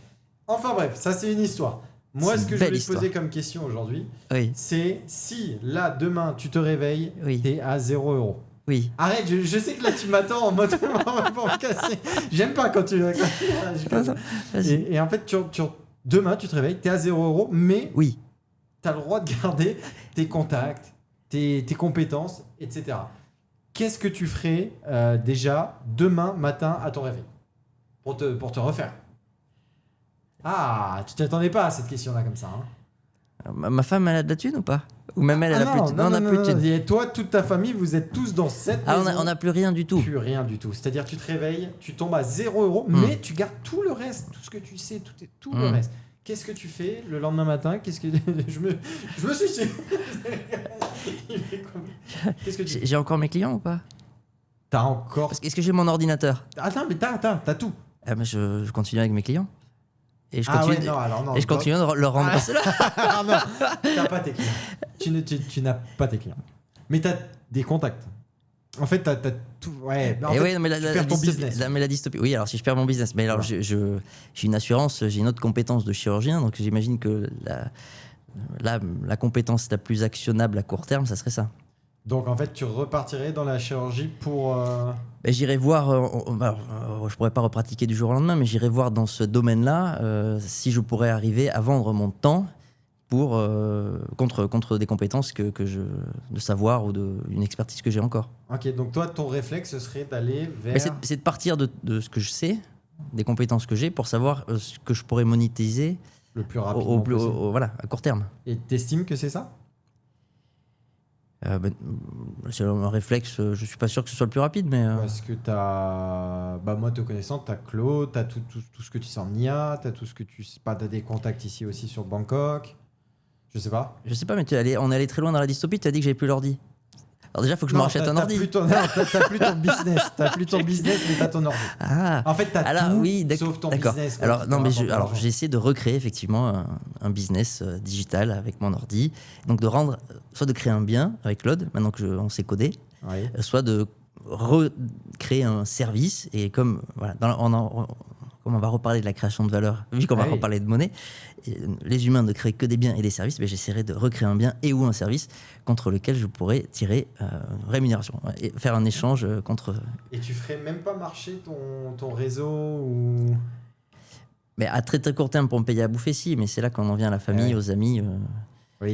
[SPEAKER 1] Enfin bref, ça c'est une histoire. Moi, ce que je voulais te poser comme question aujourd'hui, c'est si là, demain, tu te réveilles, t'es à 0 €.
[SPEAKER 2] Oui.
[SPEAKER 1] Arrête, je sais que là tu m'attends en mode pour me casser. J'aime pas quand tu. Et en fait, Demain, tu te réveilles, tu es à 0 €, mais
[SPEAKER 2] Oui.
[SPEAKER 1] tu as le droit de garder tes contacts, tes compétences, etc. Qu'est-ce que tu ferais déjà demain matin à ton réveil pour te refaire? Ah, tu t'attendais pas à cette question-là comme ça.
[SPEAKER 2] Ma femme, elle a de la thune ou pas? Ou même elle, elle a plus de thune?
[SPEAKER 1] Non,
[SPEAKER 2] on a plus de thune.
[SPEAKER 1] Et toi, toute ta famille, vous êtes tous dans cette maison.
[SPEAKER 2] On n'a plus rien du tout.
[SPEAKER 1] Plus rien du tout. C'est-à-dire, tu te réveilles, tu tombes à 0 €, mais tu gardes tout le reste, tout ce que tu sais, tout le reste. Qu'est-ce que tu fais le lendemain matin? Qu'est-ce que je me suis dit. Qu'est-ce que tu fais?
[SPEAKER 2] J'ai encore mes clients ou pas?
[SPEAKER 1] T'as encore.
[SPEAKER 2] Est-ce que j'ai mon ordinateur?
[SPEAKER 1] Attends, mais t'as tout.
[SPEAKER 2] Je continue avec mes clients. Et je continue de leur rendre cela.
[SPEAKER 1] Non, t'as pas tes clients. Tu n'as pas tes clients. Mais t'as des contacts. En fait, t'as tout. Ouais,
[SPEAKER 2] tu perds ton business. La dystopie. Oui, alors si je perds mon business. Mais alors, j'ai une assurance, j'ai une autre compétence de chirurgien. Donc j'imagine que la compétence la plus actionnable à court terme, ça serait ça.
[SPEAKER 1] Donc en fait, tu repartirais dans la chirurgie pour.
[SPEAKER 2] J'irai voir. Je pourrais pas repratiquer du jour au lendemain, mais j'irai voir dans ce domaine-là si je pourrais arriver à vendre mon temps pour contre des compétences de savoir ou une expertise que j'ai encore.
[SPEAKER 1] Ok, donc toi, ton réflexe ce serait d'aller vers.
[SPEAKER 2] C'est de partir de ce que je sais, des compétences que j'ai, pour savoir ce que je pourrais monétiser
[SPEAKER 1] le plus rapidement
[SPEAKER 2] voilà, à court terme.
[SPEAKER 1] Et t'estimes que c'est ça?
[SPEAKER 2] C'est un réflexe, je suis pas sûr que ce soit le plus rapide, mais...
[SPEAKER 1] Parce que t'as... moi, te connaissant, t'as Claude, t'as tout ce que tu sais en IA, t'as tout ce que tu sais pas, t'as des contacts ici aussi sur Bangkok. Je sais pas,
[SPEAKER 2] mais on est allé très loin dans la dystopie, tu as dit que j'avais plus l'ordi. Alors déjà, il faut que je me rachète un ordi.
[SPEAKER 1] T'as plus ton business. T'as plus ton business, mais t'as ton ordi. En fait, t'as tout, sauf ton business.
[SPEAKER 2] Alors, j'essaie de recréer effectivement un business digital avec mon ordi. Donc, soit de créer un bien avec Claude, maintenant qu'on sait coder, soit de recréer un service. Et comme on va reparler de la création de valeur, vu qu'on va reparler de monnaie, les humains ne créent que des biens et des services, mais j'essaierai de recréer un bien et ou un service contre lequel je pourrais tirer rémunération et faire un échange contre...
[SPEAKER 1] Et tu ferais même pas marcher ton réseau ou...
[SPEAKER 2] Mais à très très court terme pour me payer à bouffer, si, mais c'est là qu'on en vient à la famille, aux amis...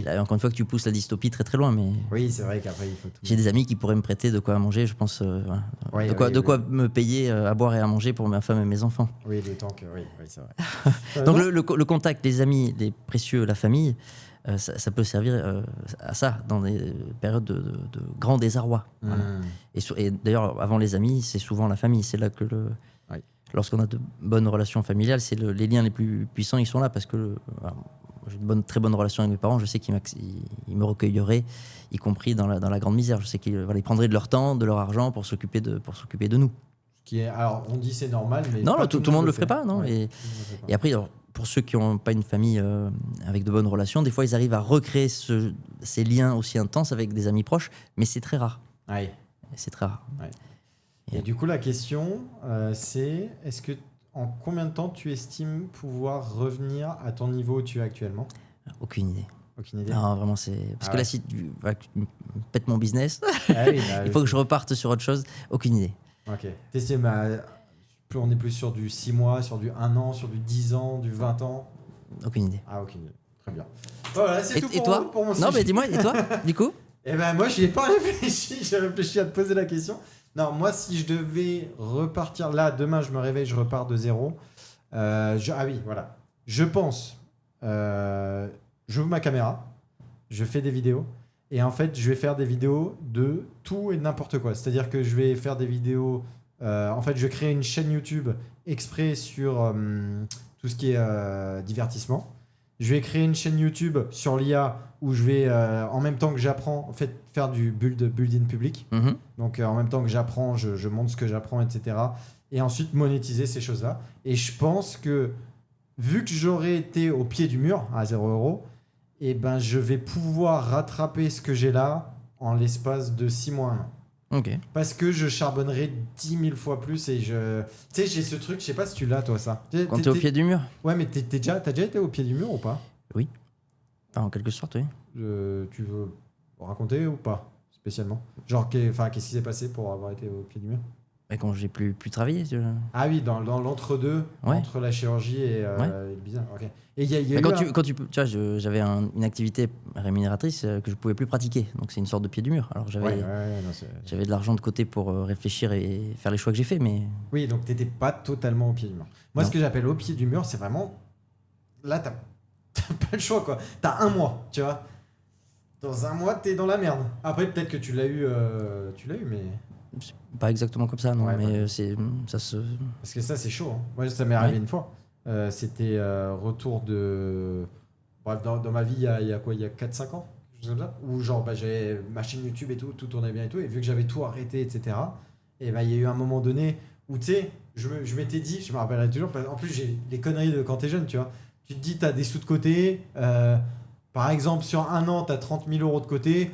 [SPEAKER 2] Là, encore une fois que tu pousses la dystopie très très loin, mais
[SPEAKER 1] oui, c'est vrai qu'après il faut tout.
[SPEAKER 2] J'ai des amis qui pourraient me prêter de quoi manger, je pense, de quoi me payer à boire et à manger pour ma femme et mes enfants.
[SPEAKER 1] Oui, le temps que oui, c'est vrai.
[SPEAKER 2] Donc le contact, les amis, les précieux, la famille, ça peut servir à ça dans des périodes de grand désarroi. Voilà. Et d'ailleurs, avant les amis, c'est souvent la famille. C'est là que lorsqu'on a de bonnes relations familiales, c'est les liens les plus puissants, ils sont là parce que j'ai une très bonne relation avec mes parents. Je sais qu'ils me recueilleraient, y compris dans la grande misère. Je sais qu'ils prendraient de leur temps, de leur argent pour s'occuper de nous.
[SPEAKER 1] Alors, on dit c'est normal, mais
[SPEAKER 2] non, tout le monde le ferait pas, non. Et après, pour ceux qui n'ont pas une famille avec de bonnes relations, des fois, ils arrivent à recréer ces liens aussi intenses avec des amis proches, mais c'est très rare. C'est très rare.
[SPEAKER 1] Et du coup, la question, c'est est-ce que en combien de temps tu estimes pouvoir revenir à ton niveau où tu es actuellement?
[SPEAKER 2] Aucune idée.
[SPEAKER 1] Aucune idée.
[SPEAKER 2] Non, vraiment, c'est... Parce que là, si tu pètes mon business, il faut que je reparte sur autre chose. Aucune idée.
[SPEAKER 1] Ok. On est plus sur du 6 mois, sur du 1 an, sur du 10 ans, du 20 ans?
[SPEAKER 2] Aucune idée.
[SPEAKER 1] Aucune idée. Très bien. Voilà, c'est tout pour mon sujet.
[SPEAKER 2] Non, mais dis-moi, et toi, du coup?
[SPEAKER 1] Moi, j'y ai pas réfléchi. J'ai réfléchi à te poser la question. Non, moi, si je devais repartir là, demain, je me réveille, je repars de zéro. Je pense, j'ouvre ma caméra, je fais des vidéos, et en fait, je vais faire des vidéos de tout et n'importe quoi. C'est-à-dire que je vais faire des vidéos... je crée une chaîne YouTube exprès sur tout ce qui est divertissement. Je vais créer une chaîne YouTube sur l'IA où je vais, en même temps que j'apprends, en fait, faire du build-in public. Donc, en même temps que j'apprends, je montre ce que j'apprends, etc. Et ensuite, monétiser ces choses-là. Et je pense que, vu que j'aurais été au pied du mur, à 0 €, je vais pouvoir rattraper ce que j'ai là en l'espace de 6 mois, 1 an.
[SPEAKER 2] Okay.
[SPEAKER 1] Parce que je charbonnerai 10 000 fois plus et tu sais, j'ai ce truc, je sais pas si tu l'as toi ça.
[SPEAKER 2] Quand t'es au pied du mur?
[SPEAKER 1] Ouais, mais t'as déjà été au pied du mur ou pas?
[SPEAKER 2] Oui. En quelque sorte, oui.
[SPEAKER 1] Tu veux raconter ou pas spécialement? Genre, qu'est-ce qui s'est passé pour avoir été au pied du mur?
[SPEAKER 2] Quand j'ai plus travaillé.
[SPEAKER 1] Ah oui, dans l'entre-deux, entre la chirurgie et le business. Okay. Et
[SPEAKER 2] quand tu vois, j'avais une activité rémunératrice que je pouvais plus pratiquer. Donc c'est une sorte de pied du mur. Alors j'avais de l'argent de côté pour réfléchir et faire les choix que j'ai faits. Mais...
[SPEAKER 1] Oui, donc tu n'étais pas totalement au pied du mur. Moi, ce que j'appelle au pied du mur, c'est vraiment... Là, tu n'as pas le choix, quoi. Tu as un mois, tu vois. Dans un mois, tu es dans la merde. Après, peut-être que tu l'as eu, mais...
[SPEAKER 2] C'est pas exactement comme ça, non, mais ça se...
[SPEAKER 1] Parce que ça, c'est chaud. Hein. Moi, ça m'est arrivé une fois. C'était retour de... Bref, dans ma vie, il y a quoi ? Il y a 4-5 ans, quelque chose comme ça. Où genre, j'avais ma chaîne YouTube et tout tournait bien et tout. Et vu que j'avais tout arrêté, etc., et il y a eu un moment donné où, tu sais, je m'étais dit, je me rappellerai toujours, en plus, j'ai les conneries de quand t'es jeune, tu vois. Tu te dis, t'as des sous de côté. Par exemple, sur un an, t'as 30 000 € de côté.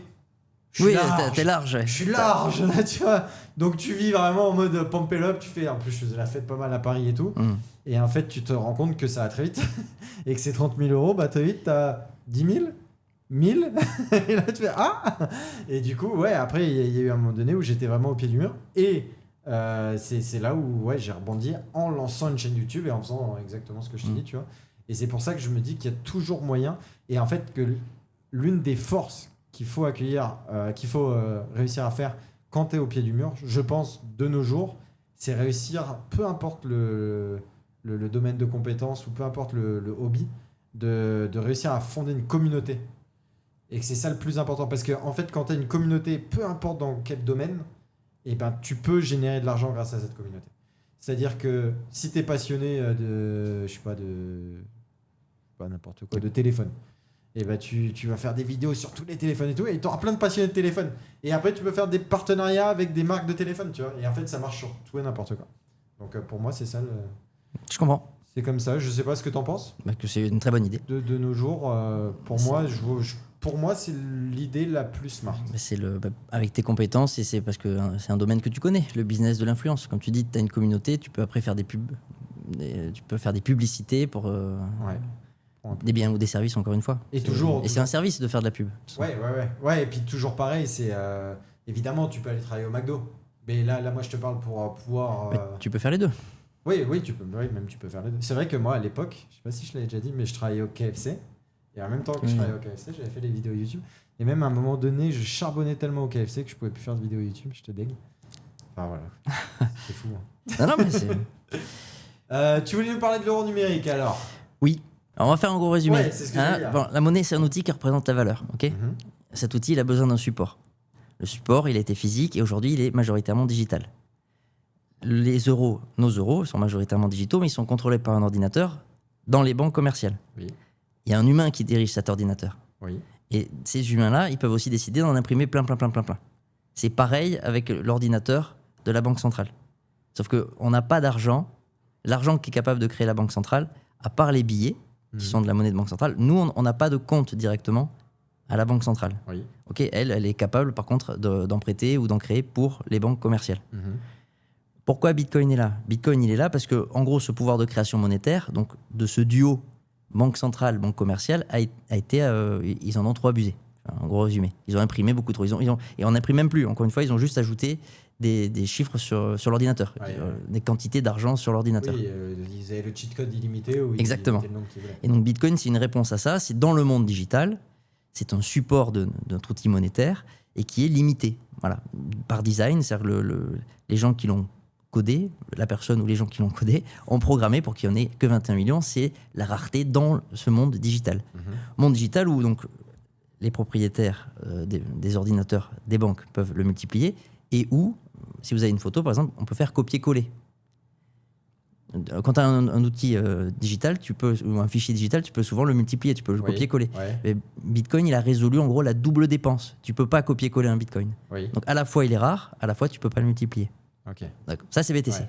[SPEAKER 2] T'es large.
[SPEAKER 1] Je suis large, là, tu vois. Donc tu vis vraiment en mode pump it up. Tu fais, en plus, je faisais la fête pas mal à Paris et tout. Et en fait, tu te rends compte que ça va très vite. Et que ces 30 000 €, très vite, t'as 10 000, 1000. Et là, tu fais, ah. Et du coup, après, il y a eu un moment donné où j'étais vraiment au pied du mur. Et c'est là où j'ai rebondi en lançant une chaîne YouTube et en faisant exactement ce que je t'ai dit, tu vois. Et c'est pour ça que je me dis qu'il y a toujours moyen. Et en fait, que l'une des forces qu'il faut accueillir, qu'il faut réussir à faire quand tu es au pied du mur, je pense, de nos jours, c'est réussir, peu importe le domaine de compétence ou peu importe le hobby, de réussir à fonder une communauté. Et que c'est ça le plus important. Parce qu'en fait, quand tu as une communauté, peu importe dans quel domaine, tu peux générer de l'argent grâce à cette communauté. C'est-à-dire que si tu es passionné de téléphone, et tu vas faire des vidéos sur tous les téléphones et tout, et tu auras plein de passionnés de téléphone. Et après, tu peux faire des partenariats avec des marques de téléphone, tu vois. Et en fait, ça marche sur tout et n'importe quoi. Donc pour moi, c'est ça.
[SPEAKER 2] Je comprends.
[SPEAKER 1] C'est comme ça. Je sais pas ce que tu en penses.
[SPEAKER 2] Que c'est une très bonne idée.
[SPEAKER 1] De nos jours, pour moi, c'est l'idée la plus smart.
[SPEAKER 2] C'est avec tes compétences, et c'est parce que c'est un domaine que tu connais, le business de l'influence. Comme tu dis, tu as une communauté, tu peux après faire des pubs. Tu peux faire des publicités pour... des biens ou des services, encore une fois.
[SPEAKER 1] Et
[SPEAKER 2] c'est un service de faire de la pub.
[SPEAKER 1] Ouais, et puis toujours pareil, c'est évidemment tu peux aller travailler au McDo, mais là moi je te parle pour pouvoir.
[SPEAKER 2] Tu peux faire les deux.
[SPEAKER 1] Oui, tu peux faire les deux. C'est vrai que moi à l'époque, je sais pas si je l'avais déjà dit, mais je travaillais au KFC et en même temps que je travaillais au KFC, j'avais fait les vidéos YouTube. Et même à un moment donné, je charbonnais tellement au KFC que je pouvais plus faire de vidéos YouTube. Je te dégue. Enfin voilà, c'est fou. Hein.
[SPEAKER 2] Non mais c'est.
[SPEAKER 1] Tu voulais nous parler de l'euro numérique alors?
[SPEAKER 2] Oui. Alors on va faire un gros résumé.
[SPEAKER 1] Ouais, c'est ce que
[SPEAKER 2] la monnaie, c'est un outil qui représente la valeur. Okay. Cet outil, il a besoin d'un support. Le support, il a été physique et aujourd'hui, il est majoritairement digital. Les euros, nos euros, sont majoritairement digitaux, mais ils sont contrôlés par un ordinateur dans les banques commerciales.
[SPEAKER 1] Oui.
[SPEAKER 2] Il y a un humain qui dirige cet ordinateur.
[SPEAKER 1] Oui.
[SPEAKER 2] Et ces humains-là, ils peuvent aussi décider d'en imprimer plein. C'est pareil avec l'ordinateur de la banque centrale. Sauf qu'on n'a pas d'argent. L'argent qui est capable de créer la banque centrale, à part les billets, qui sont de la monnaie de banque centrale, nous, on n'a pas de compte directement à la banque centrale.
[SPEAKER 1] Oui.
[SPEAKER 2] Okay, elle est capable, par contre, d'en prêter ou d'en créer pour les banques commerciales. Pourquoi Bitcoin est là ? Bitcoin, il est là parce que, en gros, ce pouvoir de création monétaire, donc de ce duo banque centrale, banque commerciale, a été, ils en ont trop abusé. En gros résumé. Ils ont imprimé beaucoup trop. Et on n'imprime même plus. Encore une fois, ils ont juste ajouté des chiffres sur l'ordinateur, des quantités d'argent sur l'ordinateur.
[SPEAKER 1] Oui, ils avaient le cheat code illimité.
[SPEAKER 2] Exactement. Et donc Bitcoin, c'est une réponse à ça. C'est dans le monde digital. C'est un support de notre outil monétaire et qui est limité. Voilà. Par design, c'est-à-dire les gens qui l'ont codé, la personne ou les gens qui l'ont codé, ont programmé pour qu'il n'y en ait que 21 millions. C'est la rareté dans ce monde digital. Monde digital où donc, les propriétaires des ordinateurs des banques peuvent le multiplier et où, si vous avez une photo, par exemple, on peut faire copier-coller. Quand tu as un outil digital, ou un fichier digital, tu peux souvent le multiplier, tu peux le copier-coller. Mais Bitcoin, il a résolu en gros la double dépense. Tu peux pas copier-coller un Bitcoin. Donc à la fois, il est rare, à la fois, tu peux pas le multiplier. Ça, c'est BTC.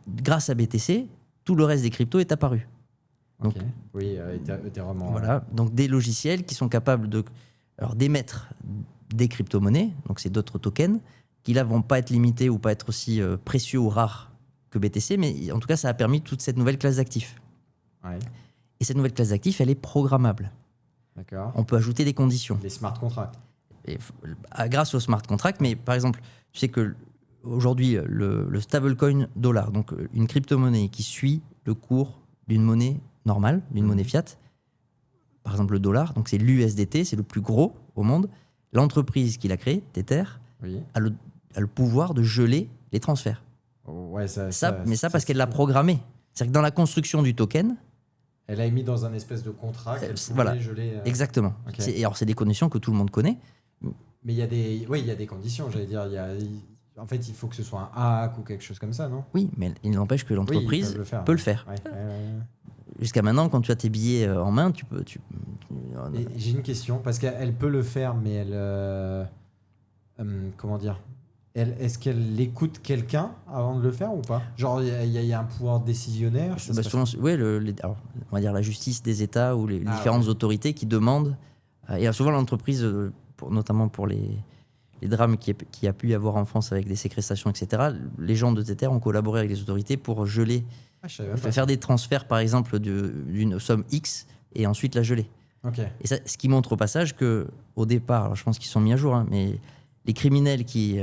[SPEAKER 2] Grâce à BTC, tout le reste des cryptos est apparu. Donc,
[SPEAKER 1] Ethereum.
[SPEAKER 2] Voilà, donc des logiciels qui sont capables d'émettre des crypto-monnaies, donc c'est d'autres tokens, qui là vont pas être limités ou pas être aussi précieux ou rares que BTC, mais en tout cas ça a permis toute cette nouvelle classe d'actifs. Et cette nouvelle classe d'actifs, elle est programmable.
[SPEAKER 1] D'accord.
[SPEAKER 2] On peut ajouter des conditions.
[SPEAKER 1] Les smart contracts.
[SPEAKER 2] Grâce aux smart contracts, mais par exemple, tu sais que aujourd'hui le stablecoin dollar, donc une crypto-monnaie qui suit le cours d'une monnaie normale, d'une monnaie fiat, par exemple le dollar, donc c'est l'USDT, c'est le plus gros au monde. L'entreprise qui l'a créé, Tether, a le pouvoir de geler les transferts.
[SPEAKER 1] Ouais,
[SPEAKER 2] mais parce qu'elle l'a programmé. C'est-à-dire que dans la construction du token,
[SPEAKER 1] elle a mis dans un espèce de contrat qu'elle pouvait geler.
[SPEAKER 2] Exactement. Okay. Alors c'est des conditions que tout le monde connaît.
[SPEAKER 1] Mais il y a des conditions, j'allais dire. En fait, il faut que ce soit un hack ou quelque chose comme ça, non ?
[SPEAKER 2] Oui, mais il n'empêche que l'entreprise peut le faire. Ouais. Jusqu'à maintenant, quand tu as tes billets en main, tu peux...
[SPEAKER 1] J'ai une question, parce qu'elle peut le faire, mais elle... comment dire ? Est-ce qu'elle écoute quelqu'un avant de le faire ou pas ? Genre, il y a un pouvoir décisionnaire ?
[SPEAKER 2] Oui, alors, on va dire la justice des États ou les différentes autorités qui demandent... et souvent, l'entreprise, notamment pour les drames qu'il y a pu y avoir en France avec des séquestrations, etc., les gens de Tether ont collaboré avec les autorités pour geler, faire des transferts, par exemple, d'une somme X et ensuite la geler.
[SPEAKER 1] Okay.
[SPEAKER 2] Et ça, ce qui montre au passage qu'au départ, alors je pense qu'ils sont mis à jour, mais les criminels qui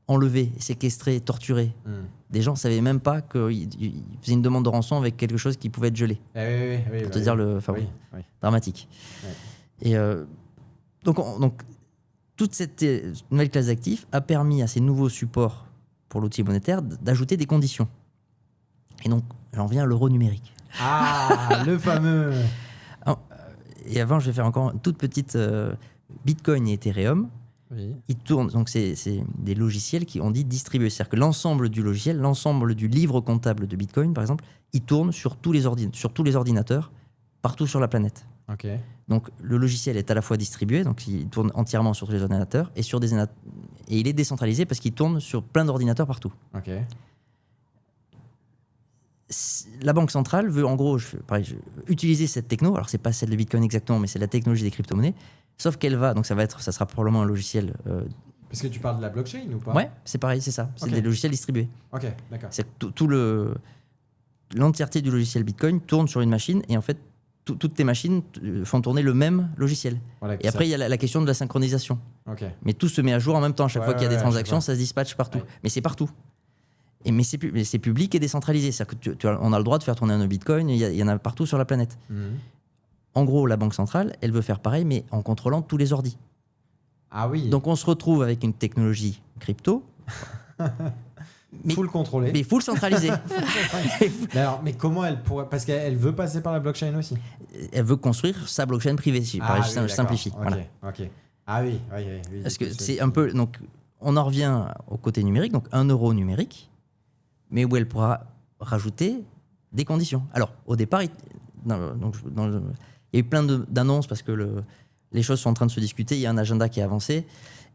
[SPEAKER 2] enlevaient, séquestraient, torturaient des gens ne savaient même pas qu'ils faisaient une demande de rançon avec quelque chose qui pouvait être gelé. Pour te dire dramatique. Ouais. Et donc, toute cette nouvelle classe d'actifs a permis à ces nouveaux supports pour l'outil monétaire d'ajouter des conditions. Et donc, j'en viens à l'euro numérique.
[SPEAKER 1] Ah, le fameux.
[SPEAKER 2] Et avant, je vais faire encore une toute petite Bitcoin et Ethereum. Ils tournent, donc c'est des logiciels qui ont dit distribués. C'est-à-dire que l'ensemble du logiciel, l'ensemble du livre comptable de Bitcoin, par exemple, il tourne sur tous les ordinateurs, partout sur la planète.
[SPEAKER 1] Okay.
[SPEAKER 2] Donc le logiciel est à la fois distribué, donc il tourne entièrement sur tous les ordinateurs, et il est décentralisé parce qu'il tourne sur plein d'ordinateurs partout.
[SPEAKER 1] Okay.
[SPEAKER 2] La banque centrale veut en gros utiliser cette techno, alors c'est pas celle de Bitcoin exactement, mais c'est la technologie des crypto-monnaies, sauf qu'elle va, donc ça sera probablement un logiciel...
[SPEAKER 1] Parce que tu parles de la blockchain ou pas ?
[SPEAKER 2] Ouais, c'est pareil, c'est ça, c'est des logiciels distribués.
[SPEAKER 1] Ok, d'accord.
[SPEAKER 2] C'est l'entièreté du logiciel Bitcoin tourne sur une machine, et en fait toutes tes machines font tourner le même logiciel. Voilà, et après, il y a la question de la synchronisation.
[SPEAKER 1] Okay.
[SPEAKER 2] Mais tout se met à jour en même temps. Chaque fois qu'il y a des transactions, ça se dispatche partout. Ouais. Mais c'est partout. Mais c'est public et décentralisé. C'est-à-dire qu'on a le droit de faire tourner un Bitcoin. Il y en a partout sur la planète. En gros, la Banque centrale, elle veut faire pareil, mais en contrôlant tous les ordis.
[SPEAKER 1] Ah oui.
[SPEAKER 2] Donc on se retrouve avec une technologie crypto...
[SPEAKER 1] full contrôlé.
[SPEAKER 2] Mais full centralisé.
[SPEAKER 1] Mais comment elle pourrait... Parce qu'elle veut passer par la blockchain aussi.
[SPEAKER 2] Elle veut construire sa blockchain privée. Je simplifie.
[SPEAKER 1] Okay,
[SPEAKER 2] voilà.
[SPEAKER 1] Ok. Ah oui.
[SPEAKER 2] Parce que c'est un peu... Donc, on en revient au côté numérique, donc 1 euro numérique, mais où elle pourra rajouter des conditions. Alors, au départ, il y a eu plein d'annonces parce que les choses sont en train de se discuter. Il y a un agenda qui est avancé.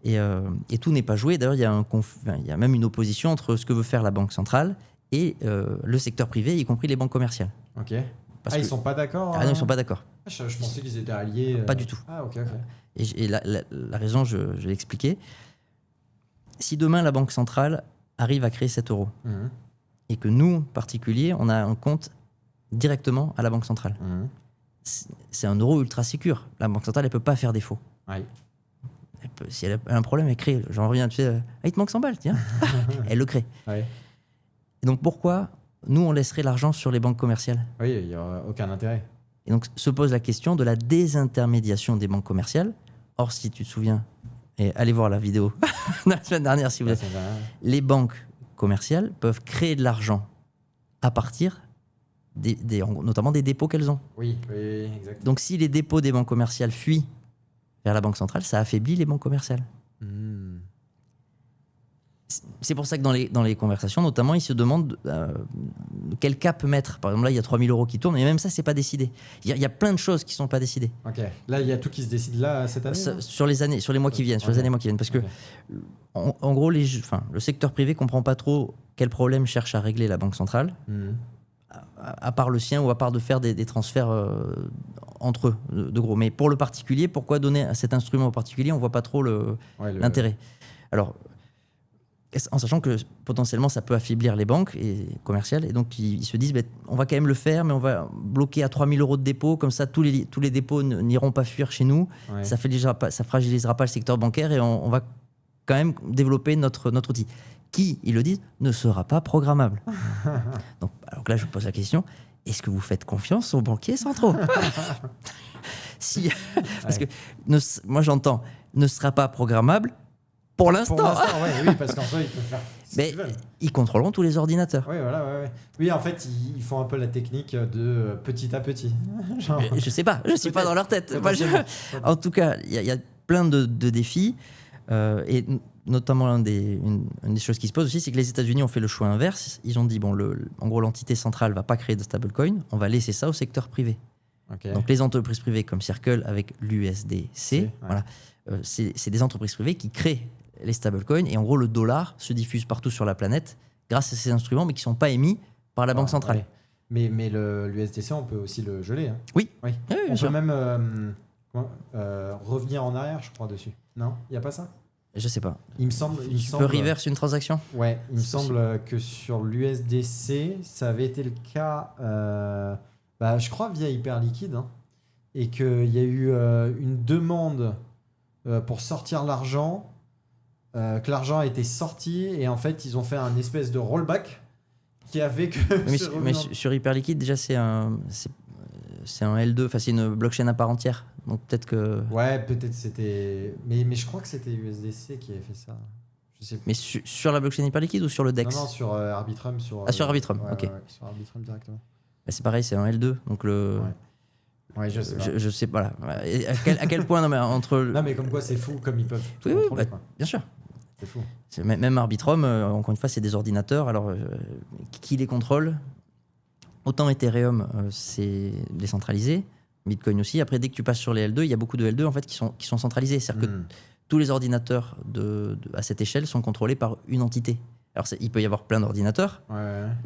[SPEAKER 2] Et tout n'est pas joué. D'ailleurs, il y a même une opposition entre ce que veut faire la Banque centrale et le secteur privé, y compris les banques commerciales.
[SPEAKER 1] Ok. Ils ne sont pas d'accord ?
[SPEAKER 2] Ah non, ils ne sont pas d'accord.
[SPEAKER 1] Je pensais qu'ils étaient alliés.
[SPEAKER 2] Pas du tout.
[SPEAKER 1] Ah, ok.
[SPEAKER 2] Et la raison, je l'ai expliqué. Si demain, la Banque centrale arrive à créer 7 euros et que nous, particuliers, on a un compte directement à la Banque centrale, c'est un euro ultra sécure. La Banque centrale, elle ne peut pas faire défaut.
[SPEAKER 1] Oui.
[SPEAKER 2] Si elle a un problème, elle crée. J'en reviens, tu sais, il te manque 100 balles, tiens. Elle le crée.
[SPEAKER 1] Ouais.
[SPEAKER 2] Et donc pourquoi nous, on laisserait l'argent sur les banques commerciales ?
[SPEAKER 1] Oui, il n'y aura aucun intérêt.
[SPEAKER 2] Et donc se pose la question de la désintermédiation des banques commerciales. Or, si tu te souviens, et allez voir la vidéo de la semaine dernière, si vous voulez, les banques commerciales peuvent créer de l'argent à partir notamment des dépôts qu'elles ont.
[SPEAKER 1] Oui, exactement.
[SPEAKER 2] Donc si les dépôts des banques commerciales fuient vers la banque centrale, ça affaiblit les banques commerciales. C'est pour ça que dans les conversations, notamment, ils se demandent quel cap mettre. Par exemple, là, il y a 3 000 euros qui tournent, mais même ça, c'est pas décidé. Il y a plein de choses qui sont pas décidées.
[SPEAKER 1] Ok. Là, il y a tout qui se décide là cette année.
[SPEAKER 2] Sur les mois qui viennent, les années mois qui viennent, parce que en gros, le secteur privé comprend pas trop quel problème cherche à régler la banque centrale. À part le sien ou à part de faire des transferts entre eux, de gros. Mais pour le particulier, pourquoi donner à cet instrument au particulier ? On ne voit pas trop l'intérêt. Alors, en sachant que potentiellement, ça peut affaiblir les banques commerciales. Et donc, ils se disent, on va quand même le faire, mais on va bloquer à 3 000 euros de dépôt. Comme ça, tous les dépôts n'iront pas fuir chez nous. Ouais. Ça fragilisera pas le secteur bancaire et on va quand même développer notre outil. Qui, ils le disent, ne sera pas programmable. Donc, alors là, je pose la question, est-ce que vous faites confiance aux banquiers centraux? Si, parce que moi, j'entends, ne sera pas programmable pour l'instant. Pour l'instant,
[SPEAKER 1] oui, parce qu'en fait, ils peuvent faire
[SPEAKER 2] mais ils contrôleront tous les ordinateurs.
[SPEAKER 1] Oui, voilà, ouais. Oui, en fait, ils font un peu la technique de petit à petit.
[SPEAKER 2] Genre... Je sais pas, je suis pas dans leur tête. Moi, en tout cas, il y a plein de défis. Et notamment, une des choses qui se posent aussi, c'est que les États-Unis ont fait le choix inverse. Ils ont dit, bon, en gros, l'entité centrale va pas créer de stablecoin, on va laisser ça au secteur privé. Okay. Donc, les entreprises privées comme Circle avec l'USDC, voilà, c'est des entreprises privées qui créent les stablecoins, et en gros le dollar se diffuse partout sur la planète grâce à ces instruments, mais qui ne sont pas émis par la banque centrale.
[SPEAKER 1] Ouais. Mais l'USDC, on peut aussi le geler. Hein.
[SPEAKER 2] Oui.
[SPEAKER 1] On peut même revenir en arrière, je crois, dessus. Non, il n'y a pas ça?
[SPEAKER 2] Je sais pas.
[SPEAKER 1] Il me semble.
[SPEAKER 2] Tu peux reverse une transaction?
[SPEAKER 1] Ouais, il me semble que sur l'USDC, ça avait été le cas, je crois, via Hyperliquid, hein, et qu'il y a eu une demande pour sortir l'argent. Que l'argent a été sorti et en fait ils ont fait un espèce de rollback qui a fait que
[SPEAKER 2] mais sur Hyperliquid déjà c'est un L2, enfin c'est une blockchain à part entière, donc peut-être que
[SPEAKER 1] peut-être c'était mais je crois que c'était USDC qui avait fait ça, je sais plus.
[SPEAKER 2] Mais sur la blockchain Hyperliquid ou sur le DEX?
[SPEAKER 1] Non, sur Arbitrum, sur
[SPEAKER 2] Arbitrum, ok.
[SPEAKER 1] Sur Arbitrum directement.
[SPEAKER 2] C'est pareil, c'est un L2, donc le
[SPEAKER 1] je sais.
[SPEAKER 2] Je sais pas. Voilà. À quel point entre.
[SPEAKER 1] Non, mais comme quoi c'est fou, comme ils peuvent.
[SPEAKER 2] Oui, bien sûr.
[SPEAKER 1] C'est fou.
[SPEAKER 2] Même Arbitrum, encore une fois, c'est des ordinateurs. Alors, qui les contrôle? Autant Ethereum, c'est décentralisé. Bitcoin aussi. Après, dès que tu passes sur les L2, il y a beaucoup de L2 en fait qui sont centralisés. C'est-à-dire que tous les ordinateurs à cette échelle sont contrôlés par une entité. Alors, il peut y avoir plein d'ordinateurs,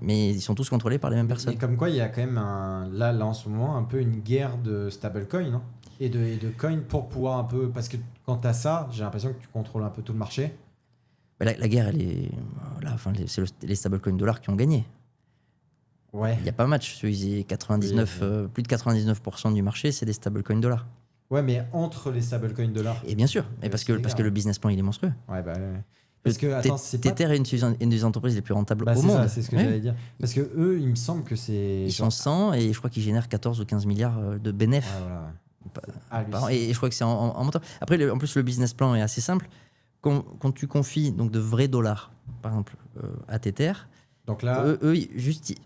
[SPEAKER 2] mais ils sont tous contrôlés par les mêmes personnes.
[SPEAKER 1] Et comme quoi, il y a quand même là en ce moment un peu une guerre de stablecoin, hein, et de coins pour pouvoir un peu, parce que quand tu as ça, j'ai l'impression que tu contrôles un peu tout le marché.
[SPEAKER 2] La guerre, elle est c'est les stablecoins dollars qui ont gagné.
[SPEAKER 1] Ouais.
[SPEAKER 2] Il n'y a pas match. Plus de 99% du marché, c'est des stablecoins dollars.
[SPEAKER 1] Ouais, mais entre les stablecoins dollars.
[SPEAKER 2] Et bien sûr, parce que le business plan il est monstrueux.
[SPEAKER 1] Ouais. Parce que
[SPEAKER 2] Tether est une des entreprises les plus rentables au monde.
[SPEAKER 1] C'est ce que j'allais dire. Parce que eux, il me semble que c'est.
[SPEAKER 2] Ils sont 100 et je crois qu'ils génèrent 14 ou 15 milliards de bénéfices. Et je crois que c'est en montant. Après, en plus, le business plan est assez simple. Quand tu confies donc de vrais dollars, par exemple, à Tether,
[SPEAKER 1] donc là,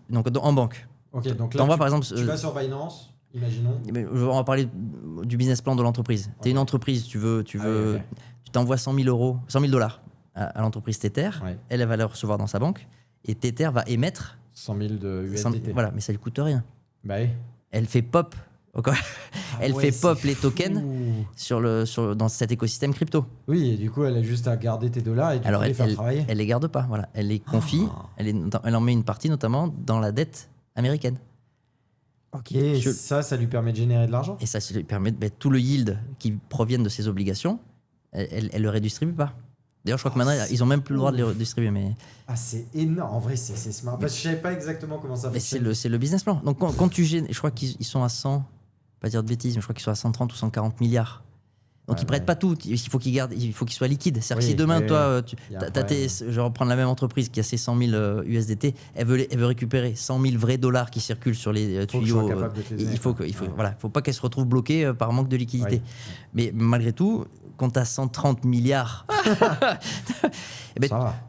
[SPEAKER 2] donc en banque.
[SPEAKER 1] Ok, donc là,
[SPEAKER 2] par exemple,
[SPEAKER 1] tu vas sur Binance, imaginons.
[SPEAKER 2] On va parler du business plan de l'entreprise. Tu es une entreprise, tu t'envoies 100 000 dollars à l'entreprise Tether, elle va le recevoir dans sa banque, et Tether va émettre
[SPEAKER 1] 100 000 de USDT.
[SPEAKER 2] Voilà, mais ça lui coûte rien.
[SPEAKER 1] Oui.
[SPEAKER 2] Elle fait pop. Fait pop les tokens dans cet écosystème crypto.
[SPEAKER 1] Oui, et du coup, elle a juste à garder tes dollars et tu peux les faire travailler.
[SPEAKER 2] Elle les garde pas, voilà. Elle les confie, elle en met une partie notamment dans la dette américaine.
[SPEAKER 1] Ok, ça lui permet de générer de l'argent.
[SPEAKER 2] Et ça lui permet tout le yield qui provient de ces obligations, elle le redistribue pas. D'ailleurs, je crois que maintenant, ils ont même plus le droit de les redistribuer. Mais...
[SPEAKER 1] c'est énorme. En vrai, c'est smart. Parce que je savais pas exactement comment ça fonctionne.
[SPEAKER 2] C'est le business plan. Donc, quand tu gênes, je crois qu'ils sont à 100, pas dire de bêtises, mais je crois qu'ils sont à 130 ou 140 milliards. Donc, ils prêtent pas tout. Il faut qu'ils soient liquides. C'est-à-dire que si demain, toi, je vais reprendre la même entreprise qui a ses 100 000 USDT, elle veut récupérer 100 000 vrais dollars qui circulent sur les tuyaux. Il faut pas qu'elle se retrouve bloquée par manque de liquidité. Mais malgré tout, quand tu as 130 milliards,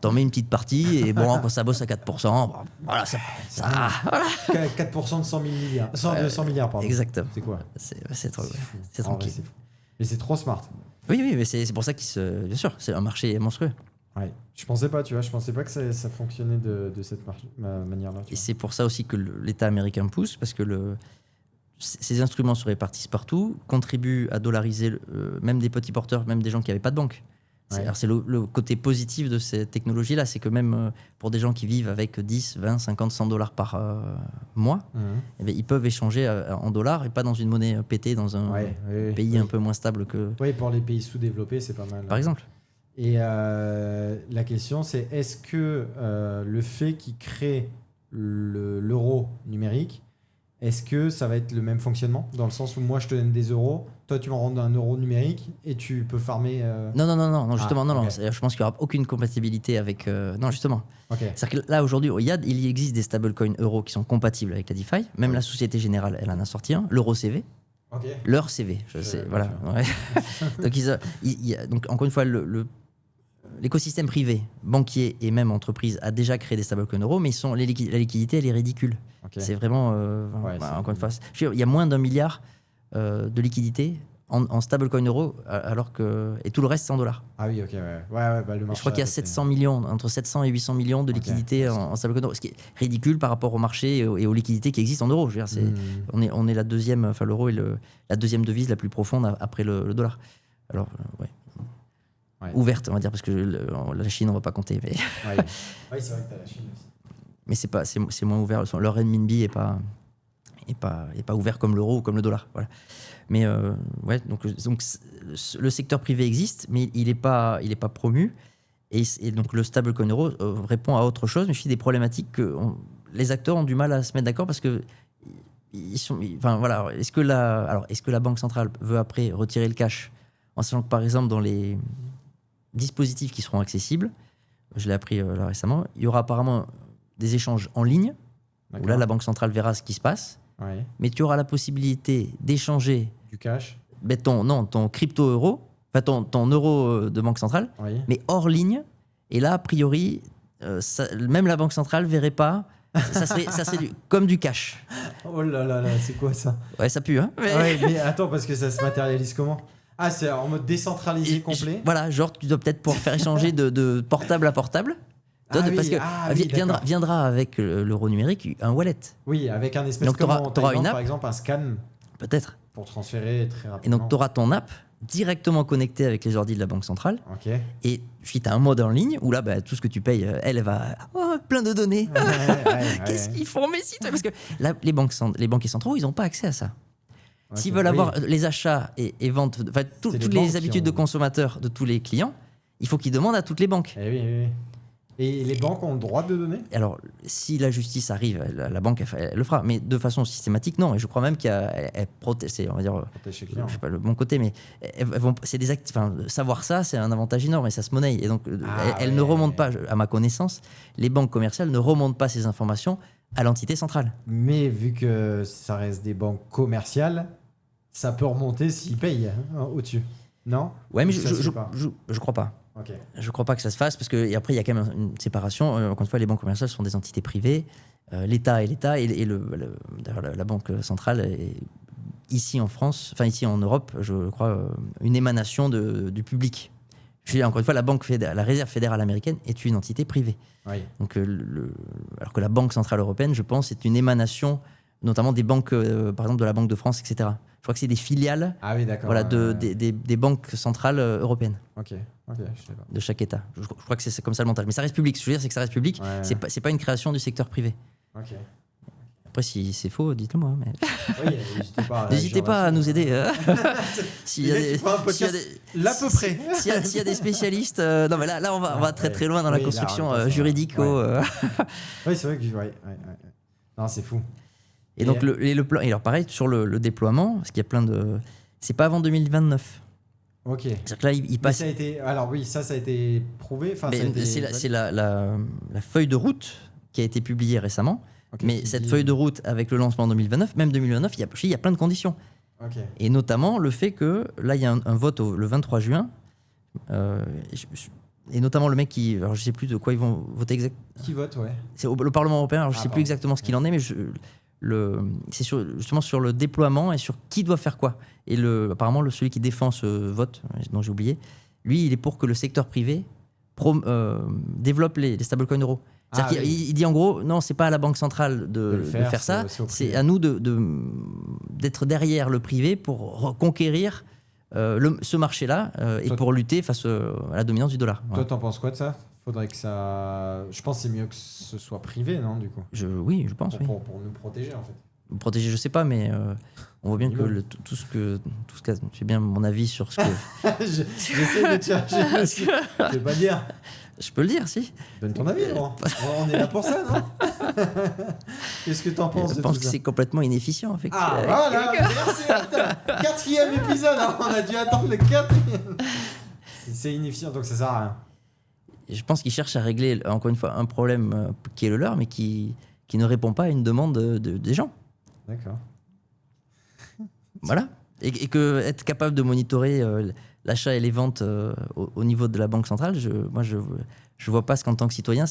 [SPEAKER 2] t'en mets une petite partie et bon, quand ça bosse à 4%, voilà, ça
[SPEAKER 1] 4% de 100 milliards. De 100 milliards, pardon.
[SPEAKER 2] Exactement.
[SPEAKER 1] C'est quoi?
[SPEAKER 2] C'est tranquille.
[SPEAKER 1] Mais c'est trop smart.
[SPEAKER 2] Oui, mais c'est pour ça bien sûr, c'est un marché monstrueux.
[SPEAKER 1] Ouais. Je pensais pas que ça fonctionnait de cette manière-là.
[SPEAKER 2] Et c'est pour ça aussi que l'État américain pousse, parce que ces instruments se répartissent partout, contribuent à dollariser même des petits porteurs, même des gens qui n'avaient pas de banque. C'est le côté positif de cette technologie-là, c'est que même pour des gens qui vivent avec 10, 20, 50, 100 dollars par mois, ils peuvent échanger en dollars et pas dans une monnaie pétée dans un pays un peu moins stable que...
[SPEAKER 1] Oui, pour les pays sous-développés, c'est pas mal.
[SPEAKER 2] Par exemple.
[SPEAKER 1] Et la question, c'est est-ce que le fait qu'ils créent l'euro numérique, est-ce que ça va être le même fonctionnement? Dans le sens où moi, je te donne des euros, toi tu me rends un euro numérique et tu peux farmer.
[SPEAKER 2] Non, justement,
[SPEAKER 1] okay.
[SPEAKER 2] non. Je pense qu'il n'y aura aucune compatibilité avec. Non, justement.
[SPEAKER 1] Okay.
[SPEAKER 2] C'est-à-dire que là, aujourd'hui, il existe des stablecoins euros qui sont compatibles avec la DeFi. Même la Société Générale, elle en a sorti un, l'euro CV.
[SPEAKER 1] Okay.
[SPEAKER 2] Leur CV. Voilà. Ouais. Donc, encore une fois, l'écosystème privé, banquier et même entreprise a déjà créé des stablecoins euros, mais la liquidité, elle est ridicule.
[SPEAKER 1] Okay.
[SPEAKER 2] C'est vraiment. Encore une fois, il y a moins d'1 milliard de liquidité en stablecoin euro, alors que. Et tout le reste, c'est en dollars.
[SPEAKER 1] Ah oui, ok, ouais. Le marché,
[SPEAKER 2] je crois qu'il y a 700 millions, entre 700 et 800 millions de liquidités en stablecoin euro, ce qui est ridicule par rapport au marché et aux liquidités qui existent en euros. Je veux dire, on est la deuxième, enfin l'euro est la deuxième devise la plus profonde après le dollar. Alors, ouverte, on va dire, parce que la Chine, on va pas compter. Mais...
[SPEAKER 1] Oui, c'est vrai que tu as la Chine aussi.
[SPEAKER 2] Mais c'est moins ouvert. Leur renminbi est pas ouvert comme l'euro ou comme le dollar. Voilà. Mais donc le secteur privé existe, mais il est pas promu. Et donc le stablecoin euro répond à autre chose, mais je suis des problématiques que les acteurs ont du mal à se mettre d'accord parce que est-ce que la Banque centrale veut après retirer le cash en sachant que par exemple dans les dispositifs qui seront accessibles, je l'ai appris là récemment, il y aura apparemment des échanges en ligne, où là la Banque centrale verra ce qui se passe, mais tu auras la possibilité d'échanger
[SPEAKER 1] du cash,
[SPEAKER 2] ton crypto-euro, enfin ton euro de Banque centrale, mais hors ligne, et là a priori, même la Banque centrale verrait pas, ça serait comme du cash.
[SPEAKER 1] Oh là, c'est quoi ça?
[SPEAKER 2] Ouais, ça pue, hein.
[SPEAKER 1] Mais attends, parce que ça se matérialise comment? Ah, c'est en mode décentralisé complet.
[SPEAKER 2] Voilà, genre tu dois peut-être pouvoir faire échanger de portable à portable. Parce que viendra avec l'euro numérique un wallet.
[SPEAKER 1] Oui, avec un espèce comme en Thaïlande, par exemple, un scan.
[SPEAKER 2] Peut-être.
[SPEAKER 1] Pour transférer très rapidement.
[SPEAKER 2] Et donc tu auras ton app directement connectée avec les ordi de la Banque centrale.
[SPEAKER 1] Okay.
[SPEAKER 2] Et puis tu as un mode en ligne où là, tout ce que tu payes, elle va... Oh, plein de données. Qu'est-ce qu'ils font, mes sites? Parce que là, les banquiers centraux, ils n'ont pas accès à ça. S'ils veulent avoir les achats et ventes, toutes les habitudes de consommateurs de tous les clients, il faut qu'ils demandent à toutes les banques.
[SPEAKER 1] Oui. Et les banques ont le droit de donner? Alors,
[SPEAKER 2] si la justice arrive, la banque elle le fera, mais de façon systématique, non. Et je crois même qu'elle protège, on va dire, je sais pas le bon côté, mais c'est des actes. Savoir ça, c'est un avantage énorme et ça se monnaie. Et donc, elles ne remontent pas, à ma connaissance, les banques commerciales ne remontent pas ces informations à l'entité centrale.
[SPEAKER 1] Mais vu que ça reste des banques commerciales, ça peut remonter s'ils payent au-dessus, non?
[SPEAKER 2] Ouais, mais je crois pas.
[SPEAKER 1] Okay.
[SPEAKER 2] Je crois pas que ça se fasse parce que après il y a quand même une séparation. Encore une fois, les banques commerciales sont des entités privées. L'État est l'État et d'ailleurs la banque centrale est ici en France, enfin ici en Europe, je crois, une émanation du public. Encore une fois, la Réserve fédérale américaine est une entité privée.
[SPEAKER 1] Oui.
[SPEAKER 2] Donc, alors que la Banque centrale européenne, je pense, est une émanation notamment des banques, par exemple de la Banque de France, etc. Je crois que c'est des filiales des banques centrales européennes.
[SPEAKER 1] Ok, je sais pas.
[SPEAKER 2] De chaque État. Je crois que c'est comme ça le montage. Mais ça reste public. Ce que je veux dire, c'est que ça reste public. C'est pas une création du secteur privé.
[SPEAKER 1] Ok.
[SPEAKER 2] Après, si c'est faux, dites-le moi. Mais...
[SPEAKER 1] Oui,
[SPEAKER 2] n'hésitez pas à nous aider.
[SPEAKER 1] S'il y a
[SPEAKER 2] des spécialistes... non, mais là on va très très loin dans la construction juridique.
[SPEAKER 1] Oui, c'est vrai que... Non, c'est fou.
[SPEAKER 2] Et donc, le plan... Et alors, pareil, sur le déploiement, parce qu'il y a plein de... C'est pas avant 2029.
[SPEAKER 1] Ok.
[SPEAKER 2] C'est-à-dire que là, il passe...
[SPEAKER 1] Ça a été... Alors oui, ça a été prouvé.
[SPEAKER 2] C'est la feuille de route qui a été publiée récemment. Okay, mais cette feuille de route avec le lancement en 2029, même 2029, il y a plein de conditions.
[SPEAKER 1] Okay.
[SPEAKER 2] Et notamment le fait que là, il y a un vote le 23 juin. Et notamment le mec qui... Alors, je ne sais plus de quoi ils vont voter exactement.
[SPEAKER 1] Qui vote, ouais.
[SPEAKER 2] C'est le Parlement européen. Alors, je ne sais plus exactement ce qu'il en est, mais c'est justement sur le déploiement et sur qui doit faire quoi. Et apparemment, celui qui défend ce vote, dont j'ai oublié, lui, il est pour que le secteur privé développe les stablecoins euros. C'est-à-dire qu'il dit en gros, non, c'est pas à la Banque centrale de faire ça, c'est à nous d'être derrière le privé pour reconquérir ce marché-là et pour lutter face à la dominance du dollar.
[SPEAKER 1] Toi, t'en penses quoi de ça? Faudrait que ça... Je pense que c'est mieux que ce soit privé, non, du coup?
[SPEAKER 2] Oui, je pense.
[SPEAKER 1] Pour nous protéger, en fait.
[SPEAKER 2] Protéger, je sais pas, mais on voit bien que tout ce que j'ai bien mon avis sur ce que...
[SPEAKER 1] J'essaie de chercher, je vais pas dire.
[SPEAKER 2] Je peux le dire, si.
[SPEAKER 1] Donne ton avis, on est là pour ça, non? Qu'est-ce que t'en penses?
[SPEAKER 2] Je pense que c'est complètement inefficient.
[SPEAKER 1] Ah, voilà, merci. Quatrième épisode, hein, on a dû attendre le quatrième. C'est inefficient, donc ça sert à rien.
[SPEAKER 2] Je pense qu'ils cherchent à régler, encore une fois, un problème qui est le leur, mais qui ne répond pas à une demande des gens.
[SPEAKER 1] D'accord.
[SPEAKER 2] Voilà. Et que être capable de monitorer l'achat et les ventes au niveau de la Banque centrale, je vois pas ce qu'en tant que citoyen,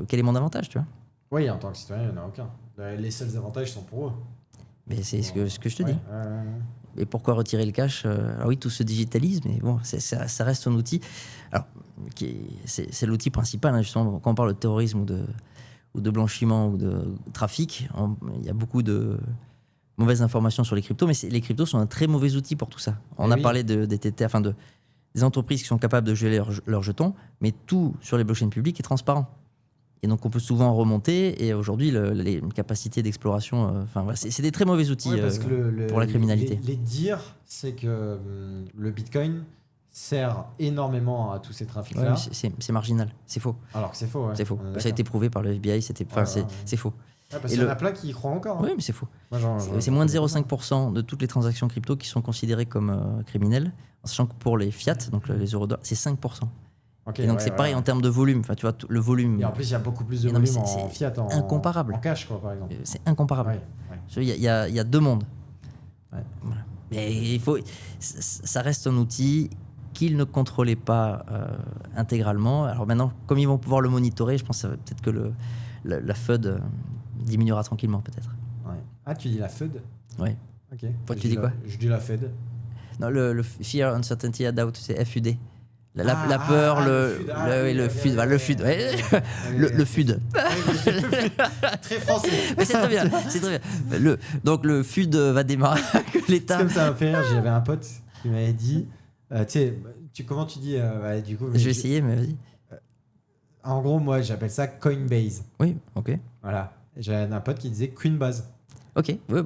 [SPEAKER 2] quel est mon avantage, tu vois.
[SPEAKER 1] Oui, en tant que citoyen, il n'y en a aucun. Les seuls avantages sont pour eux.
[SPEAKER 2] Mais c'est ce que je te dis. Et pourquoi retirer le cash? Alors oui, tout se digitalise, mais bon, ça reste un outil. Alors, c'est l'outil principal, hein, justement, quand on parle de terrorisme ou de blanchiment ou de trafic. Il y a beaucoup de mauvaises informations sur les cryptos, mais les cryptos sont un très mauvais outil pour tout ça. On a parlé des entreprises qui sont capables de geler leurs jetons, mais tout sur les blockchains publiques est transparent. Et donc, on peut souvent remonter. Et aujourd'hui, les capacités d'exploration, c'est des très mauvais outils pour la criminalité.
[SPEAKER 1] Les dire, c'est que le Bitcoin sert énormément à tous ces trafics-là.
[SPEAKER 2] Ouais, c'est marginal, c'est faux.
[SPEAKER 1] Alors que c'est faux. Ouais.
[SPEAKER 2] C'est faux. Ça a été prouvé par le FBI. C'est faux.
[SPEAKER 1] Ouais, parce qu'il y en a plein qui y croient encore. Hein.
[SPEAKER 2] Oui, mais c'est faux. C'est moins de 0,5% de toutes les transactions crypto qui sont considérées comme criminelles, en sachant que pour les fiat, donc les €, c'est 5%. Okay, et donc c'est pareil en termes de volume. Enfin, tu vois, le volume.
[SPEAKER 1] Et en plus, il y a beaucoup plus de volume en fiat,
[SPEAKER 2] incomparable.
[SPEAKER 1] En cash, quoi, par exemple.
[SPEAKER 2] C'est incomparable. Il y a deux mondes. Ouais. Voilà. Mais ça reste un outil qu'ils ne contrôlaient pas intégralement. Alors maintenant, comme ils vont pouvoir le monitorer, je pense que peut-être que la FUD diminuera tranquillement, peut-être.
[SPEAKER 1] Ouais. Ah, tu dis la FUD?
[SPEAKER 2] Oui.
[SPEAKER 1] Ok.
[SPEAKER 2] Toi, tu dis quoi?
[SPEAKER 1] Je dis la FED.
[SPEAKER 2] Non, le Fear, Uncertainty and Doubt, c'est FUD. La peur, le FUD. Le FUD. Le FUD.
[SPEAKER 1] Très français.
[SPEAKER 2] Mais c'est très bien. Donc le FUD va démarrer avec l'État.
[SPEAKER 1] C'est comme ça m'a fait rire. J'avais un pote qui m'avait dit, comment tu dis du coup,
[SPEAKER 2] je vais essayer, mais vas-y.
[SPEAKER 1] En gros, moi, j'appelle ça Coinbase.
[SPEAKER 2] Oui, ok.
[SPEAKER 1] Voilà. J'avais un pote qui disait Coinbase.
[SPEAKER 2] Ok, ouais,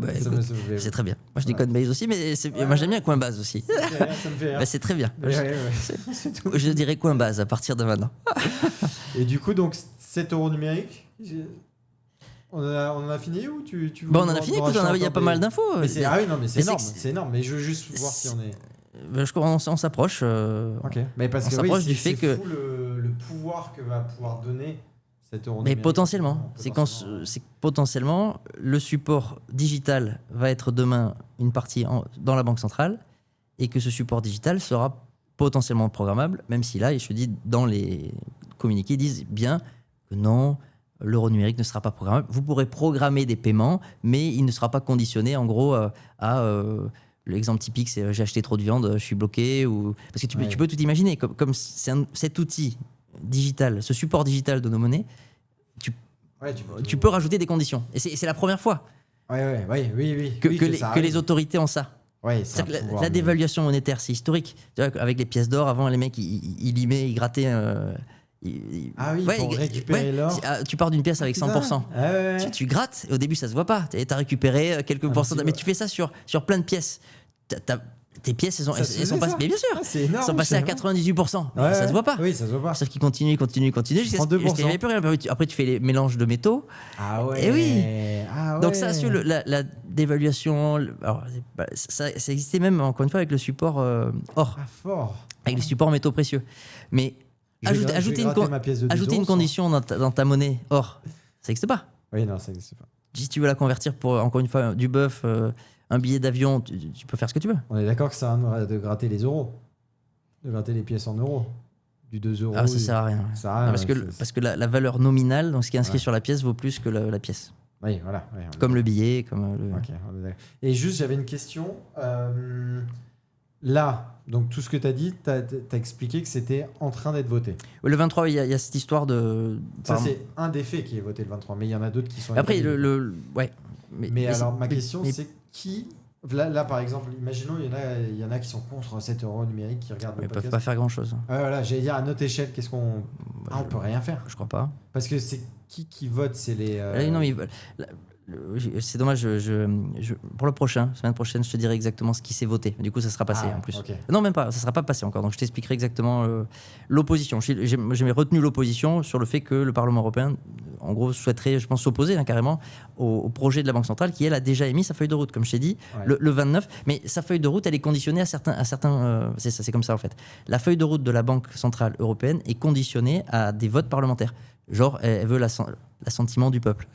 [SPEAKER 2] c'est très bien. Moi je dis Coinbase aussi, mais moi j'aime bien Coinbase aussi.
[SPEAKER 1] Ça me fait rire.
[SPEAKER 2] C'est très bien.
[SPEAKER 1] C'est tout.
[SPEAKER 2] Je dirais Coinbase à partir de maintenant.
[SPEAKER 1] Et du coup, donc 7 € numériques, on en a fini ou tu veux
[SPEAKER 2] on en a fini, il y a pas mal d'infos.
[SPEAKER 1] Ah oui, non, mais c'est énorme. C'est énorme, mais je veux juste voir si on est.
[SPEAKER 2] On s'approche.
[SPEAKER 1] Ok, mais parce que
[SPEAKER 2] s'approche du fait que.
[SPEAKER 1] Le pouvoir que va pouvoir donner.
[SPEAKER 2] Mais potentiellement, c'est potentiellement le support digital va être demain une partie dans la banque centrale et que ce support digital sera potentiellement programmable, même si là, je te dis, dans les communiqués, ils disent bien que non, l'euro numérique ne sera pas programmable. Vous pourrez programmer des paiements, mais il ne sera pas conditionné en gros à... L'exemple typique, c'est j'ai acheté trop de viande, je suis bloqué. Parce que tu peux tout imaginer, comme cet outil digital, ce support digital de nos monnaies, tu peux rajouter des conditions. Et c'est la première fois que les autorités ont ça.
[SPEAKER 1] Ouais,
[SPEAKER 2] la dévaluation monétaire, c'est historique. Tu vois, avec les pièces d'or, avant, les mecs, ils grattaient...
[SPEAKER 1] pour récupérer l'or.
[SPEAKER 2] Tu pars d'une pièce avec 100%. Tu grattes, et au début, ça se voit pas. Tu as récupéré quelques pourcents. Mais tu fais ça sur plein de pièces. Tes pièces, elles sont passées. Mais bien sûr, elles sont passées à 98%. Ça se voit pas.
[SPEAKER 1] Oui, ça se voit pas.
[SPEAKER 2] Sauf qu'ils continuent jusqu'à ce qu'il n'y avait plus rien. Après, tu fais les mélanges de métaux.
[SPEAKER 1] Ah ouais.
[SPEAKER 2] Et oui. Donc ça, sur la dévaluation, alors, ça existait même encore une fois avec le support or.
[SPEAKER 1] Ah, fort.
[SPEAKER 2] Avec les supports métaux précieux. Mais ajouter une condition dans ta monnaie or, ça n'existe pas.
[SPEAKER 1] Oui, non, ça n'existe pas.
[SPEAKER 2] Si tu veux la convertir pour, encore une fois, du bœuf, un billet d'avion, tu peux faire ce que tu veux.
[SPEAKER 1] On est d'accord que ça a de gratter les euros, de gratter les pièces en euros, du 2 €.
[SPEAKER 2] Ah, ça sert à rien. Parce que la valeur nominale, donc ce qui est inscrit sur la pièce, vaut plus que la pièce.
[SPEAKER 1] Oui, voilà.
[SPEAKER 2] Comme le billet, comme
[SPEAKER 1] Ok, on est d'accord. Et juste, j'avais une question. Là, donc tout ce que tu as dit, tu as expliqué que c'était en train d'être voté.
[SPEAKER 2] Le 23, il y a cette histoire de...
[SPEAKER 1] Ça, c'est un des faits qui est voté le 23, mais il y en a d'autres qui sont...
[SPEAKER 2] Après, ouais.
[SPEAKER 1] Mais alors, ma question, c'est qui... Là, par exemple, imaginons, il y en a qui sont contre 7 € numériques, qui regardent le podcast.
[SPEAKER 2] Ils peuvent pas faire grand-chose.
[SPEAKER 1] Voilà, j'allais dire, à notre échelle, qu'est-ce qu'on... on peut rien faire.
[SPEAKER 2] Je crois pas.
[SPEAKER 1] Parce que c'est qui vote, c'est les...
[SPEAKER 2] Non, mais c'est dommage, pour la semaine prochaine, je te dirai exactement ce qui s'est voté. Du coup, ça sera passé en plus.
[SPEAKER 1] Okay.
[SPEAKER 2] Non, même pas, ça sera pas passé encore. Donc, je t'expliquerai exactement l'opposition. J'ai retenu l'opposition sur le fait que le Parlement européen, en gros, souhaiterait, je pense, s'opposer carrément au projet de la Banque centrale qui, elle, a déjà émis sa feuille de route, comme je t'ai dit, le 29. Mais sa feuille de route, elle est conditionnée à certains c'est ça, c'est comme ça en fait. La feuille de route de la Banque centrale européenne est conditionnée à des votes parlementaires. Genre, elle veut l'assentiment du peuple.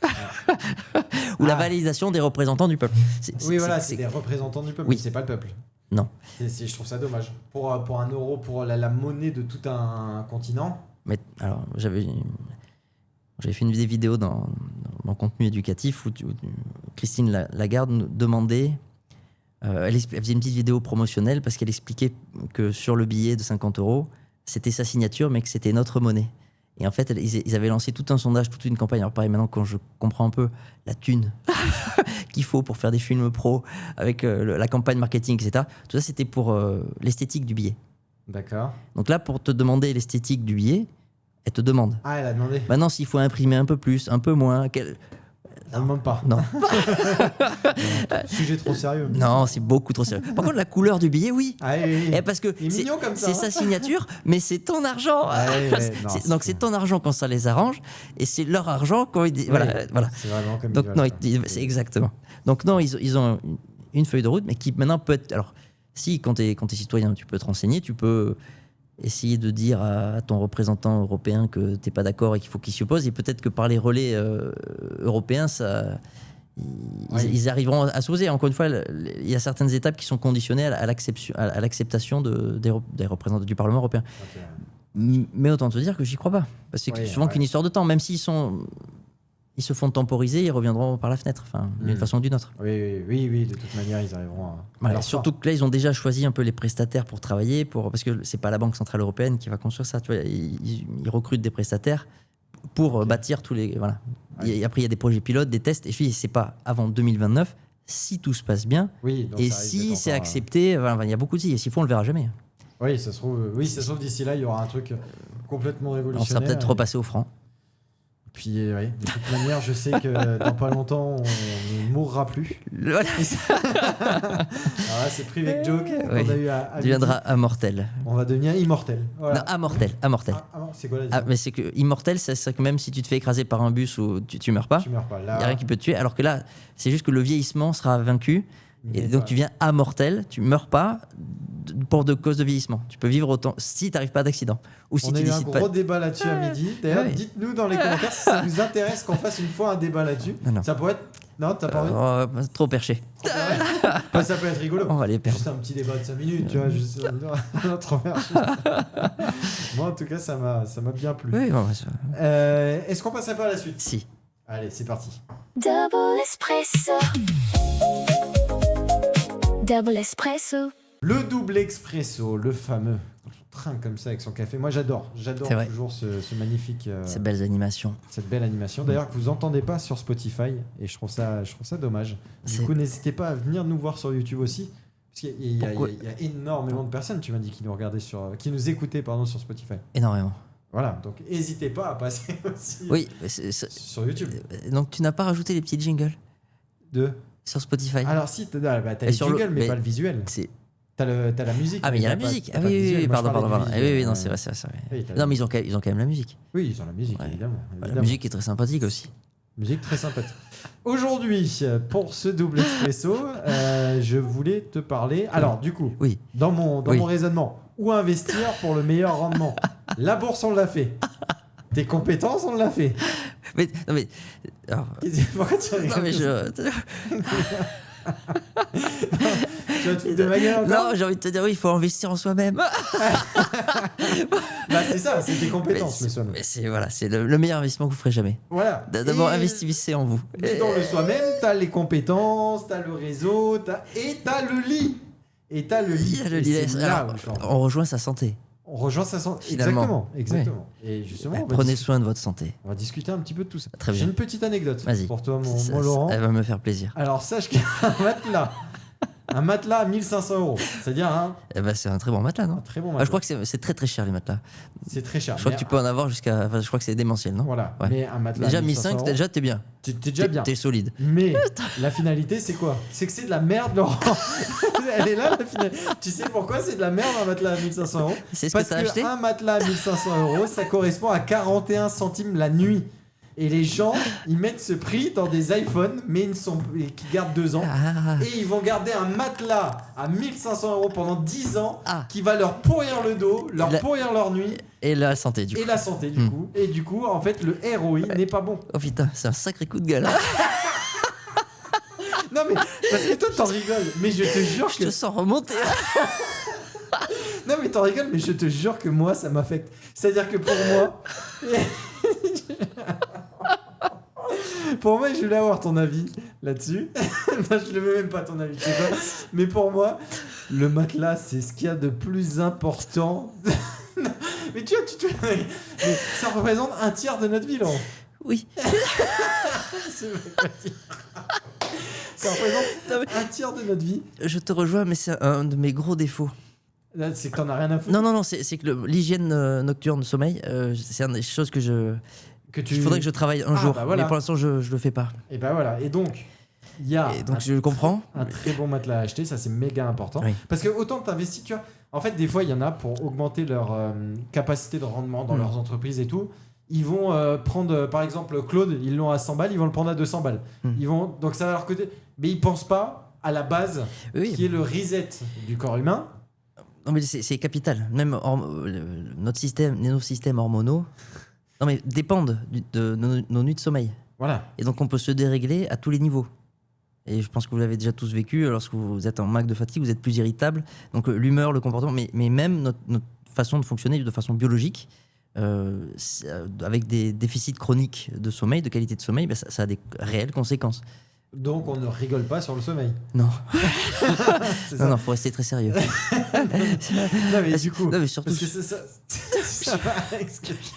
[SPEAKER 2] Ou la validation des représentants du peuple.
[SPEAKER 1] C'est des représentants du peuple, mais c'est pas le peuple.
[SPEAKER 2] Non.
[SPEAKER 1] Je trouve ça dommage. Pour un euro, pour la monnaie de tout un continent.
[SPEAKER 2] Mais alors, j'avais fait une vidéo dans mon contenu éducatif où Christine Lagarde nous demandait... elle faisait une petite vidéo promotionnelle parce qu'elle expliquait que sur le billet de 50 €, c'était sa signature, mais que c'était notre monnaie. Et en fait, ils avaient lancé tout un sondage, toute une campagne. Alors pareil, maintenant, quand je comprends un peu la thune qu'il faut pour faire des films pro, avec la campagne marketing, etc., tout ça, c'était pour l'esthétique du billet.
[SPEAKER 1] D'accord.
[SPEAKER 2] Donc là, pour te demander l'esthétique du billet, elle te demande.
[SPEAKER 1] Ah, elle a demandé.
[SPEAKER 2] Maintenant, s'il faut imprimer un peu plus, un peu moins...
[SPEAKER 1] Ça ne demande pas.
[SPEAKER 2] Non.
[SPEAKER 1] Sujet trop sérieux.
[SPEAKER 2] Non, c'est beaucoup trop sérieux. Par contre, la couleur du billet, oui.
[SPEAKER 1] Ah, oui.
[SPEAKER 2] Et parce que c'est sa signature, mais c'est ton argent. Donc c'est ton argent quand ça les arrange, et c'est leur argent quand ils... Voilà.
[SPEAKER 1] C'est vraiment comme
[SPEAKER 2] donc non, c'est exactement. Donc non, ils ont une feuille de route, mais qui maintenant peut être... Alors, si quand t'es citoyen, tu peux te renseigner, tu peux essayer de dire à ton représentant européen que t'es pas d'accord et qu'il faut qu'il s'y oppose, et peut-être que par les relais européens, ils arriveront à s'opposer. Encore une fois, il y a certaines étapes qui sont conditionnées à l'acceptation des représentants du Parlement européen. Okay. Mais autant te dire que j'y crois pas, parce que c'est souvent qu'une histoire de temps, même s'ils se font temporiser, ils reviendront par la fenêtre, d'une façon ou d'une autre.
[SPEAKER 1] Oui, de toute manière, ils arriveront à...
[SPEAKER 2] Surtout que là, ils ont déjà choisi un peu les prestataires pour travailler, parce que c'est pas la Banque Centrale Européenne qui va construire ça. Tu vois, ils recrutent des prestataires pour bâtir tous les... Voilà. Et après, il y a des projets pilotes, des tests, et je dis, c'est pas avant 2029, si tout se passe bien, et si c'est accepté, il y a beaucoup de si, et s'il faut, on le verra jamais.
[SPEAKER 1] Oui, ça se trouve d'ici là, il y aura un truc complètement révolutionnaire.
[SPEAKER 2] On sera peut-être repassé au franc.
[SPEAKER 1] Puis, de toute manière, je sais que dans pas longtemps, on ne mourra plus. Alors là, c'est privé joke qu'on a eu à
[SPEAKER 2] deviendra immortel.
[SPEAKER 1] On va devenir immortel. Voilà.
[SPEAKER 2] Non, amortel.
[SPEAKER 1] C'est quoi la différence ?
[SPEAKER 2] Mais c'est que immortel, c'est que même si tu te fais écraser par un bus, ou tu meurs pas.
[SPEAKER 1] Tu meurs pas.
[SPEAKER 2] Il n'y a rien qui peut te tuer. Alors que là, c'est juste que le vieillissement sera vaincu. Et donc tu viens amortel, tu meurs pas pour de cause de vieillissement. Tu peux vivre autant si tu n'arrives pas d'accident. Ou si
[SPEAKER 1] on a eu un gros débat là-dessus à midi. D'ailleurs, dites-nous dans les commentaires si ça vous intéresse qu'on fasse une fois un débat là-dessus.
[SPEAKER 2] Non.
[SPEAKER 1] Ça pourrait être... Non, t'as pas envie
[SPEAKER 2] trop perché.
[SPEAKER 1] Ça peut être rigolo.
[SPEAKER 2] On va les perdre.
[SPEAKER 1] Juste un petit débat de 5 minutes, tu vois. Juste trop perché. Moi, en tout cas, ça m'a bien plu.
[SPEAKER 2] Oui,
[SPEAKER 1] est-ce qu'on passerait pas à la suite ?
[SPEAKER 2] Si.
[SPEAKER 1] Allez, c'est parti.
[SPEAKER 3] Double espresso. Double espresso.
[SPEAKER 1] Le double expresso, le fameux. Quand on trinque comme ça avec son café. Moi, j'adore toujours ce magnifique...
[SPEAKER 2] Ces belles animations.
[SPEAKER 1] Cette belle animation. D'ailleurs, que vous n'entendez pas sur Spotify. Et je trouve ça dommage. Du coup, n'hésitez pas à venir nous voir sur YouTube aussi. Parce qu'il y a énormément de personnes, tu m'as dit, qui nous écoutaient sur Spotify.
[SPEAKER 2] Énormément.
[SPEAKER 1] Voilà, donc n'hésitez pas à passer aussi sur YouTube.
[SPEAKER 2] Donc, tu n'as pas rajouté les petits jingles sur Spotify.
[SPEAKER 1] Alors si, t'as les jingles, mais pas le visuel. T'as la musique.
[SPEAKER 2] Ah, mais il y a la musique. Ah oui, pardon. Oui, non, c'est vrai. Oui, non, mais ils ont quand même la musique.
[SPEAKER 1] Oui, ils ont la musique, évidemment.
[SPEAKER 2] La musique est très sympathique aussi.
[SPEAKER 1] Musique très sympathique. Aujourd'hui, pour ce double expresso, je voulais te parler... Alors, du coup, dans mon raisonnement, où investir pour le meilleur rendement ? La bourse, on l'a fait. Tes compétences, on l'a fait.
[SPEAKER 2] Alors...
[SPEAKER 1] Pourquoi tu rigoles ?
[SPEAKER 2] Non, mais
[SPEAKER 1] Tu vas te foutre de ma gueule encore ?
[SPEAKER 2] Non, j'ai envie de te dire, il faut investir en soi-même.
[SPEAKER 1] C'est ça, c'est tes compétences, le soi-même.
[SPEAKER 2] Mais c'est le meilleur investissement que vous ferez jamais.
[SPEAKER 1] Voilà.
[SPEAKER 2] D'abord, investissez en vous.
[SPEAKER 1] Et dans le soi-même, t'as les compétences, t'as le réseau, et t'as le lit.
[SPEAKER 2] Il y a le lit. Alors, on rejoint sa santé.
[SPEAKER 1] On rejoint sa santé. Exactement. Et justement,
[SPEAKER 2] prenez soin de votre santé.
[SPEAKER 1] On va discuter un petit peu de tout ça.
[SPEAKER 2] Très bien.
[SPEAKER 1] J'ai une petite anecdote pour toi, mon
[SPEAKER 2] Laurent. Elle va me faire plaisir.
[SPEAKER 1] Alors, sache qu'un matelas à 1 500 €. C'est-à-dire
[SPEAKER 2] c'est un très bon matelas, non ?
[SPEAKER 1] Un très bon matelas.
[SPEAKER 2] Je crois que c'est très très cher les matelas.
[SPEAKER 1] C'est très cher.
[SPEAKER 2] Je crois que tu peux en avoir jusqu'à... je crois que c'est démentiel, non ?
[SPEAKER 1] Voilà. Ouais. Mais un matelas
[SPEAKER 2] déjà 1500, déjà t'es bien.
[SPEAKER 1] T'es déjà bien.
[SPEAKER 2] T'es solide.
[SPEAKER 1] Mais la finalité, c'est quoi ? C'est que c'est de la merde, Laurent. Elle est là, la finalité. Tu sais pourquoi c'est de la merde un matelas à 1 500 €?
[SPEAKER 2] C'est ce que t'as acheté ?
[SPEAKER 1] Parce qu'un matelas à 1 500 €, ça correspond à 41 centimes la nuit. Et les gens, ils mettent ce prix dans des iPhones, mais qui gardent 2 ans. Et ils vont garder un matelas à 1 500 € pendant 10 ans qui va leur pourrir le dos, pourrir leur nuit.
[SPEAKER 2] Et la santé, du coup.
[SPEAKER 1] Et la santé, du coup. Et du coup, en fait, le ROI n'est pas bon.
[SPEAKER 2] Oh putain, c'est un sacré coup de gueule.
[SPEAKER 1] Non, mais parce que toi, t'en rigoles. Mais je te jure que.
[SPEAKER 2] Je te sens remonter.
[SPEAKER 1] Non, mais t'en rigoles, mais je te jure que moi, ça m'affecte. C'est-à-dire que pour moi. Pour moi, je voulais avoir ton avis là-dessus. Non, je ne veux même pas ton avis, tu sais pas. Mais pour moi, le matelas, c'est ce qu'il y a de plus important. Mais tu vois, mais ça représente un tiers de notre vie, Laurent.
[SPEAKER 2] Oui.
[SPEAKER 1] Ça représente un tiers de notre vie.
[SPEAKER 2] Je te rejoins, mais c'est un de mes gros défauts.
[SPEAKER 1] Là, c'est que t'en as rien à foutre.
[SPEAKER 2] Non, c'est que l'hygiène nocturne, sommeil, c'est une des choses il faudrait que je travaille un jour,
[SPEAKER 1] voilà.
[SPEAKER 2] mais pour l'instant je le fais pas.
[SPEAKER 1] Et bah voilà, et donc il y a
[SPEAKER 2] je comprends.
[SPEAKER 1] Un très bon matelas à acheter, ça c'est méga important.
[SPEAKER 2] Oui.
[SPEAKER 1] Parce que autant que t'investis, tu vois, en fait des fois il y en a pour augmenter leur capacité de rendement dans leurs entreprises et tout, ils vont prendre par exemple Claude, ils l'ont à 100 balles, ils vont le prendre à 200 balles. Donc ça va leur coûter, mais ils pensent pas à la base qui est le reset du corps humain.
[SPEAKER 2] Non mais c'est capital, même nos systèmes hormonaux. Non mais dépendent de nos nuits de sommeil.
[SPEAKER 1] Voilà.
[SPEAKER 2] Et donc on peut se dérégler à tous les niveaux. Et je pense que vous l'avez déjà tous vécu, lorsque vous êtes en manque de fatigue, vous êtes plus irritable. Donc l'humeur, le comportement, mais même notre façon de fonctionner de façon biologique, avec des déficits chroniques de sommeil, de qualité de sommeil, ça a des réelles conséquences.
[SPEAKER 1] Donc on ne rigole pas sur le sommeil.
[SPEAKER 2] Non. Non, faut rester très sérieux.
[SPEAKER 1] Non mais du coup,
[SPEAKER 2] non, mais surtout,
[SPEAKER 1] parce que ça va avec ce que je dis.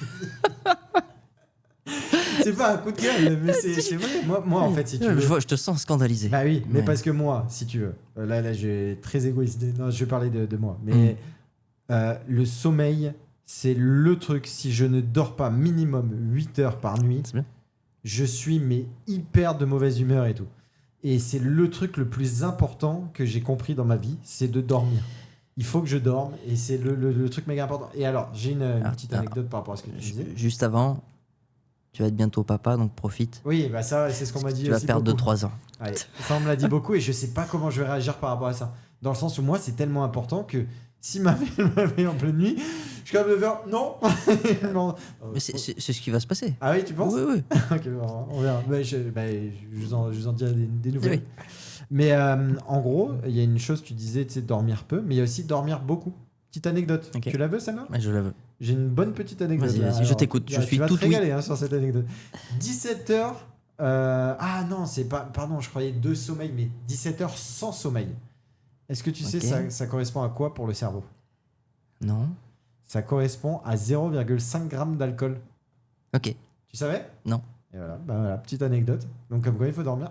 [SPEAKER 1] C'est pas un coup de gueule, mais c'est vrai. Moi en fait, si tu veux.
[SPEAKER 2] Je te sens scandalisé.
[SPEAKER 1] Bah oui, mais parce que moi, si tu veux, là je vais très égoïste. Non, je vais parler de moi. Mais le sommeil, c'est le truc. Si je ne dors pas minimum 8 heures par nuit, je suis hyper de mauvaise humeur et tout. Et c'est le truc le plus important que j'ai compris dans ma vie, c'est de dormir. Il faut que je dorme et c'est le truc méga important. Et alors, j'ai une petite anecdote par rapport à ce que tu disais.
[SPEAKER 2] Juste avant, tu vas être bientôt papa, donc profite.
[SPEAKER 1] Oui, bah ça, c'est ce qu'on m'a dit.
[SPEAKER 2] Tu vas perdre 2-3 ans.
[SPEAKER 1] Allez, ça, on me l'a dit beaucoup et je sais pas comment je vais réagir par rapport à ça. Dans le sens où moi, c'est tellement important que si ma fille me réveille en pleine nuit, je suis capable de faire non. Non.
[SPEAKER 2] Mais c'est ce qui va se passer.
[SPEAKER 1] Ah oui, tu penses ?
[SPEAKER 2] Oui.
[SPEAKER 1] Ok, on verra. Je vous en dirai des nouvelles. Oui. Mais en gros, il y a une chose, tu disais, tu sais, dormir peu, mais il y a aussi dormir beaucoup. Petite anecdote. Okay. Tu la veux, celle-là ?
[SPEAKER 2] Je la veux.
[SPEAKER 1] J'ai une bonne petite anecdote.
[SPEAKER 2] Vas-y, je t'écoute. Je suis
[SPEAKER 1] tout
[SPEAKER 2] tout
[SPEAKER 1] te régaler sur cette anecdote. 17 heures. Ah non, c'est pas. Pardon, je croyais 2 sommeils, mais 17 heures sans sommeil. Est-ce que tu sais ça correspond à quoi pour le cerveau ?
[SPEAKER 2] Non.
[SPEAKER 1] Ça correspond à 0,5 g d'alcool.
[SPEAKER 2] Ok.
[SPEAKER 1] Tu savais ?
[SPEAKER 2] Non.
[SPEAKER 1] Et voilà, petite anecdote. Donc comme quoi il faut dormir.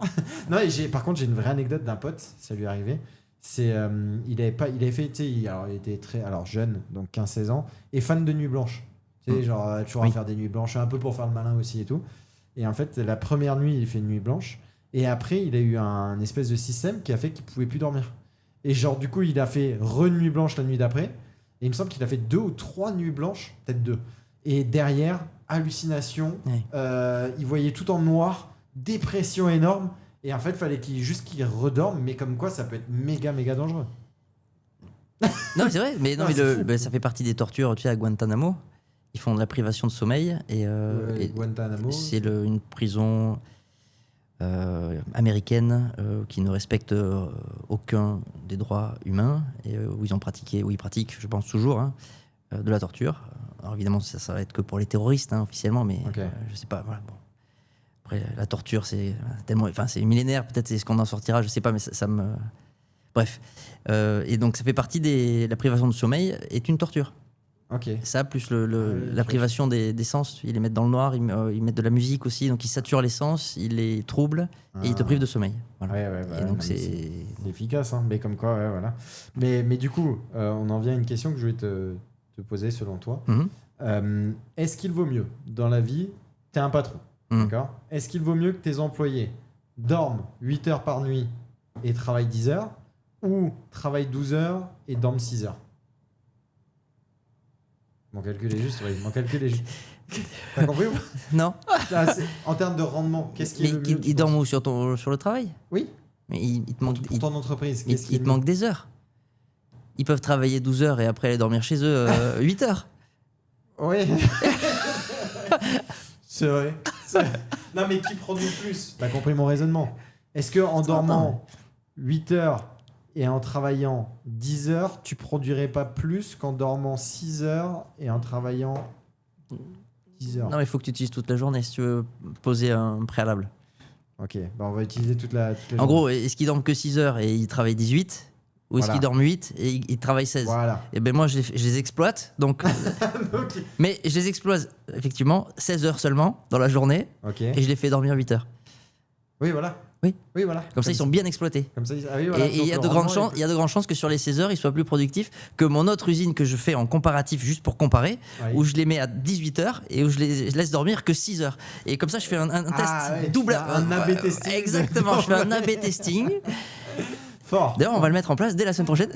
[SPEAKER 1] Non, et par contre j'ai une vraie anecdote d'un pote, ça lui est arrivé. C'est il avait fait, tu sais, il était très jeune, donc 15-16 ans, et fan de nuit blanche. Tu sais, genre toujours à faire des nuits blanches, un peu pour faire le malin aussi et tout. Et en fait, la première nuit, il fait une nuit blanche, et après, il a eu un espèce de système qui a fait qu'il pouvait plus dormir. Et genre du coup, il a fait nuit blanche la nuit d'après. Et il me semble qu'il a fait 2 ou 3 nuits blanches, peut-être 2. Et derrière, hallucination, il voyait tout en noir, dépression énorme. Et en fait, il fallait qu'il redorme, mais comme quoi, ça peut être méga dangereux.
[SPEAKER 2] Non, c'est vrai, mais ça fait partie des tortures, tu sais, à Guantanamo. Ils font de la privation de sommeil. Et
[SPEAKER 1] Guantanamo,
[SPEAKER 2] c'est une prison américaine qui ne respecte aucun des droits humains et où ils pratiquent, je pense toujours, de la torture. Alors évidemment, ça va être que pour les terroristes officiellement, mais je sais pas. Voilà, bon. Après, la torture, c'est tellement, c'est millénaire. Peut-être c'est ce qu'on en sortira, je sais pas, mais ça me. Bref, et donc ça fait partie la privation de sommeil est une torture.
[SPEAKER 1] Ok.
[SPEAKER 2] Ça, plus la privation des sens, ils les mettent dans le noir, ils mettent de la musique aussi, donc ils saturent les sens, ils les troublent et ils te privent de sommeil. Voilà. Et donc c'est
[SPEAKER 1] efficace, mais comme quoi, voilà. Mais du coup, on en vient à une question que je vais te poser selon toi.
[SPEAKER 2] Mm-hmm.
[SPEAKER 1] Est-ce qu'il vaut mieux dans la vie, t'es un patron, d'accord ? Est-ce qu'il vaut mieux que tes employés dorment 8 heures par nuit et travaillent 10 heures ou travaillent 12 heures et dorment 6 heures ? Mon calcul est juste, oui, mon calcul est juste. T'as compris ou pas?
[SPEAKER 2] Non.
[SPEAKER 1] En termes de rendement, qu'est-ce qui est le mieux?
[SPEAKER 2] Ils dorment où sur le travail?
[SPEAKER 1] Oui.
[SPEAKER 2] Mais il te manque,
[SPEAKER 1] pour ton entreprise,
[SPEAKER 2] il te manque des heures. Ils peuvent travailler 12 heures et après aller dormir chez eux 8 heures.
[SPEAKER 1] Oui. C'est vrai. Non, mais qui produit plus? T'as compris mon raisonnement? Est-ce qu'en dormant 8 heures et en travaillant 10 heures, tu produirais pas plus qu'en dormant 6 heures et en travaillant 10 heures?
[SPEAKER 2] Non, mais il faut que tu utilises toute la journée si tu veux poser un préalable.
[SPEAKER 1] Ok, on va utiliser toute la journée.
[SPEAKER 2] En gros, est-ce qu'ils dorment que 6 heures et ils travaillent 18? Ou est-ce qu'ils dorment 8 et ils travaillent 16?
[SPEAKER 1] Voilà.
[SPEAKER 2] Et ben moi, je les exploite. Donc,
[SPEAKER 1] okay.
[SPEAKER 2] Mais je les exploite effectivement 16 heures seulement dans la journée. Et je les fais dormir 8 heures.
[SPEAKER 1] Oui, voilà.
[SPEAKER 2] Oui,
[SPEAKER 1] voilà.
[SPEAKER 2] Comme ça, ils sont bien exploités.
[SPEAKER 1] Comme ça, oui, voilà.
[SPEAKER 2] Et il y a de grandes chances que sur les 16 heures, ils soient plus productifs que mon autre usine que je fais en comparatif, juste pour comparer, où je les mets à 18 heures et où je laisse dormir que 6 heures. Et comme ça, je fais un test double.
[SPEAKER 1] Un AB testing.
[SPEAKER 2] Exactement, je fais un AB testing.
[SPEAKER 1] Fort.
[SPEAKER 2] D'ailleurs, on va le mettre en place dès la semaine prochaine.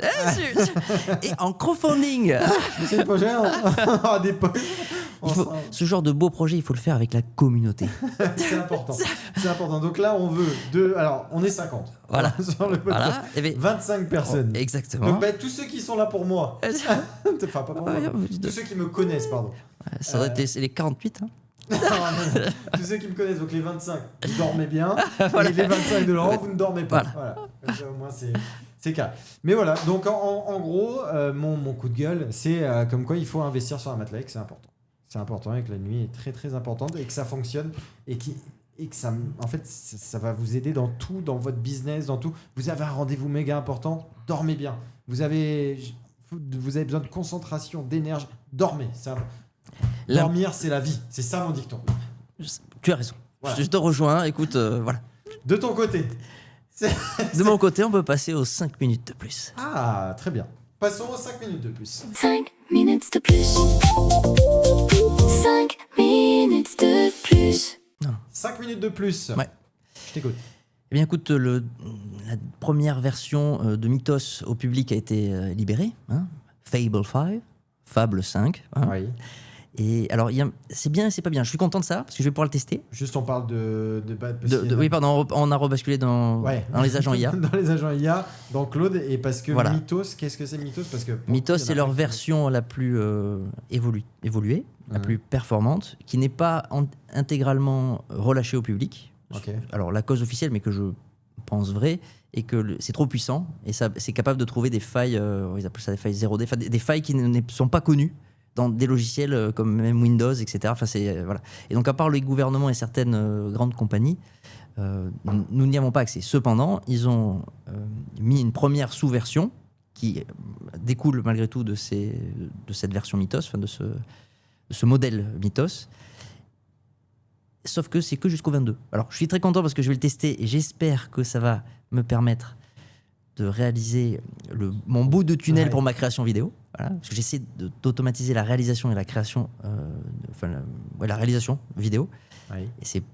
[SPEAKER 2] Et en crowdfunding.
[SPEAKER 1] La semaine prochaine, on aura des potes.
[SPEAKER 2] Ce genre de beau projet, il faut le faire avec la communauté.
[SPEAKER 1] C'est important. C'est important. Donc là, on veut alors, on est 50.
[SPEAKER 2] Voilà.
[SPEAKER 1] Sur le podcast.
[SPEAKER 2] Voilà.
[SPEAKER 1] 25 personnes.
[SPEAKER 2] Exactement.
[SPEAKER 1] Donc tous ceux qui sont là pour moi. Enfin, pas pour moi. Tous ceux qui me connaissent, pardon.
[SPEAKER 2] Ça doit être les 48. Hein.
[SPEAKER 1] Tous ceux qui me connaissent, donc les 25, vous dormez bien. Voilà. Et les 25 de Laurent, vous ne dormez pas. Voilà. Au moins, c'est clair. Mais voilà, donc en gros, mon coup de gueule, c'est comme quoi il faut investir sur un matelas et que c'est important. C'est important et que la nuit est très très importante et que ça fonctionne et que ça, en fait, ça va vous aider dans tout, dans votre business, dans tout. Vous avez un rendez-vous méga important, dormez bien. Vous avez besoin de concentration, d'énergie, dormez. Dormir, c'est la vie. C'est ça mon dicton.
[SPEAKER 2] Tu as raison. Voilà. Je te rejoins. Écoute, voilà.
[SPEAKER 1] De ton côté.
[SPEAKER 2] De mon côté, on peut passer aux 5 minutes de plus.
[SPEAKER 1] Ah, très bien. Passons aux 5 minutes de plus.
[SPEAKER 3] 5 minutes de plus. 5 minutes de plus.
[SPEAKER 2] Non.
[SPEAKER 1] 5 minutes de plus.
[SPEAKER 2] Ouais.
[SPEAKER 1] Je t'écoute.
[SPEAKER 2] Eh bien, écoute, la première version de Mythos au public a été libérée. Hein, Fable 5. Hein.
[SPEAKER 1] Oui.
[SPEAKER 2] Et alors, c'est bien et c'est pas bien. Je suis content de ça parce que je vais pouvoir le tester.
[SPEAKER 1] Juste, on parle de
[SPEAKER 2] oui, pardon, on a rebasculé dans les agents IA.
[SPEAKER 1] Dans les agents IA, dans Claude, et parce que Mythos, qu'est-ce que c'est Mythos? Parce que
[SPEAKER 2] Mythos, c'est leur version la plus évoluée, la plus performante, qui n'est pas intégralement relâchée au public.
[SPEAKER 1] Okay.
[SPEAKER 2] Alors, la cause officielle, mais que je pense vraie, est que c'est trop puissant et ça, c'est capable de trouver des failles, ils appellent ça des failles 0D, des failles qui ne sont pas connues dans des logiciels comme même Windows, etc. Enfin, voilà. Et donc, à part les gouvernements et certaines grandes compagnies, nous n'y avons pas accès. Cependant, ils ont mis une première sous-version qui découle malgré tout de cette version Mythos, enfin de ce modèle Mythos. Sauf que c'est que jusqu'au 22. Alors, je suis très content parce que je vais le tester et j'espère que ça va me permettre de réaliser mon bout de tunnel pour ma création vidéo. Voilà, parce que j'essaie d'automatiser la réalisation et la création, la réalisation vidéo. Oui.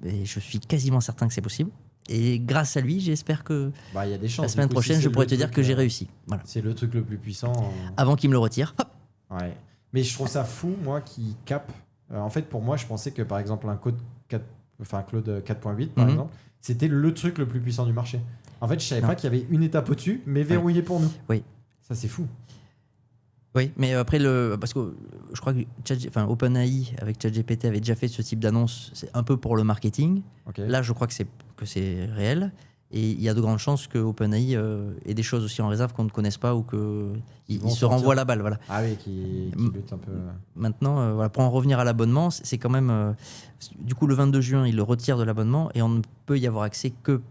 [SPEAKER 2] Et je suis quasiment certain que c'est possible. Et grâce à lui, j'espère que
[SPEAKER 1] y a des chances.
[SPEAKER 2] La semaine prochaine, je pourrais te dire que j'ai réussi. Voilà.
[SPEAKER 1] C'est le truc le plus puissant.
[SPEAKER 2] Avant qu'il me le retire. Hop.
[SPEAKER 1] Ouais. Mais je trouve ça fou, moi, qui capte. En fait, pour moi, je pensais que, par exemple, un Claude 4.8, par exemple, c'était le truc le plus puissant du marché. En fait, je savais pas qu'il y avait une étape au-dessus, mais verrouillé pour nous.
[SPEAKER 2] Oui.
[SPEAKER 1] Ça, c'est fou.
[SPEAKER 2] Oui, mais après, parce que je crois que OpenAI avec ChatGPT avait déjà fait ce type d'annonce, c'est un peu pour le marketing. Okay. Là, je crois que c'est réel. Et il y a de grandes chances que OpenAI ait des choses aussi en réserve qu'on ne connaisse pas ou qu'ils se renvoient la balle. Voilà.
[SPEAKER 1] Ah oui, qui lutte un peu.
[SPEAKER 2] Maintenant, pour en revenir à l'abonnement, c'est quand même... du coup, le 22 juin, ils le retirent de l'abonnement et on ne peut y avoir accès que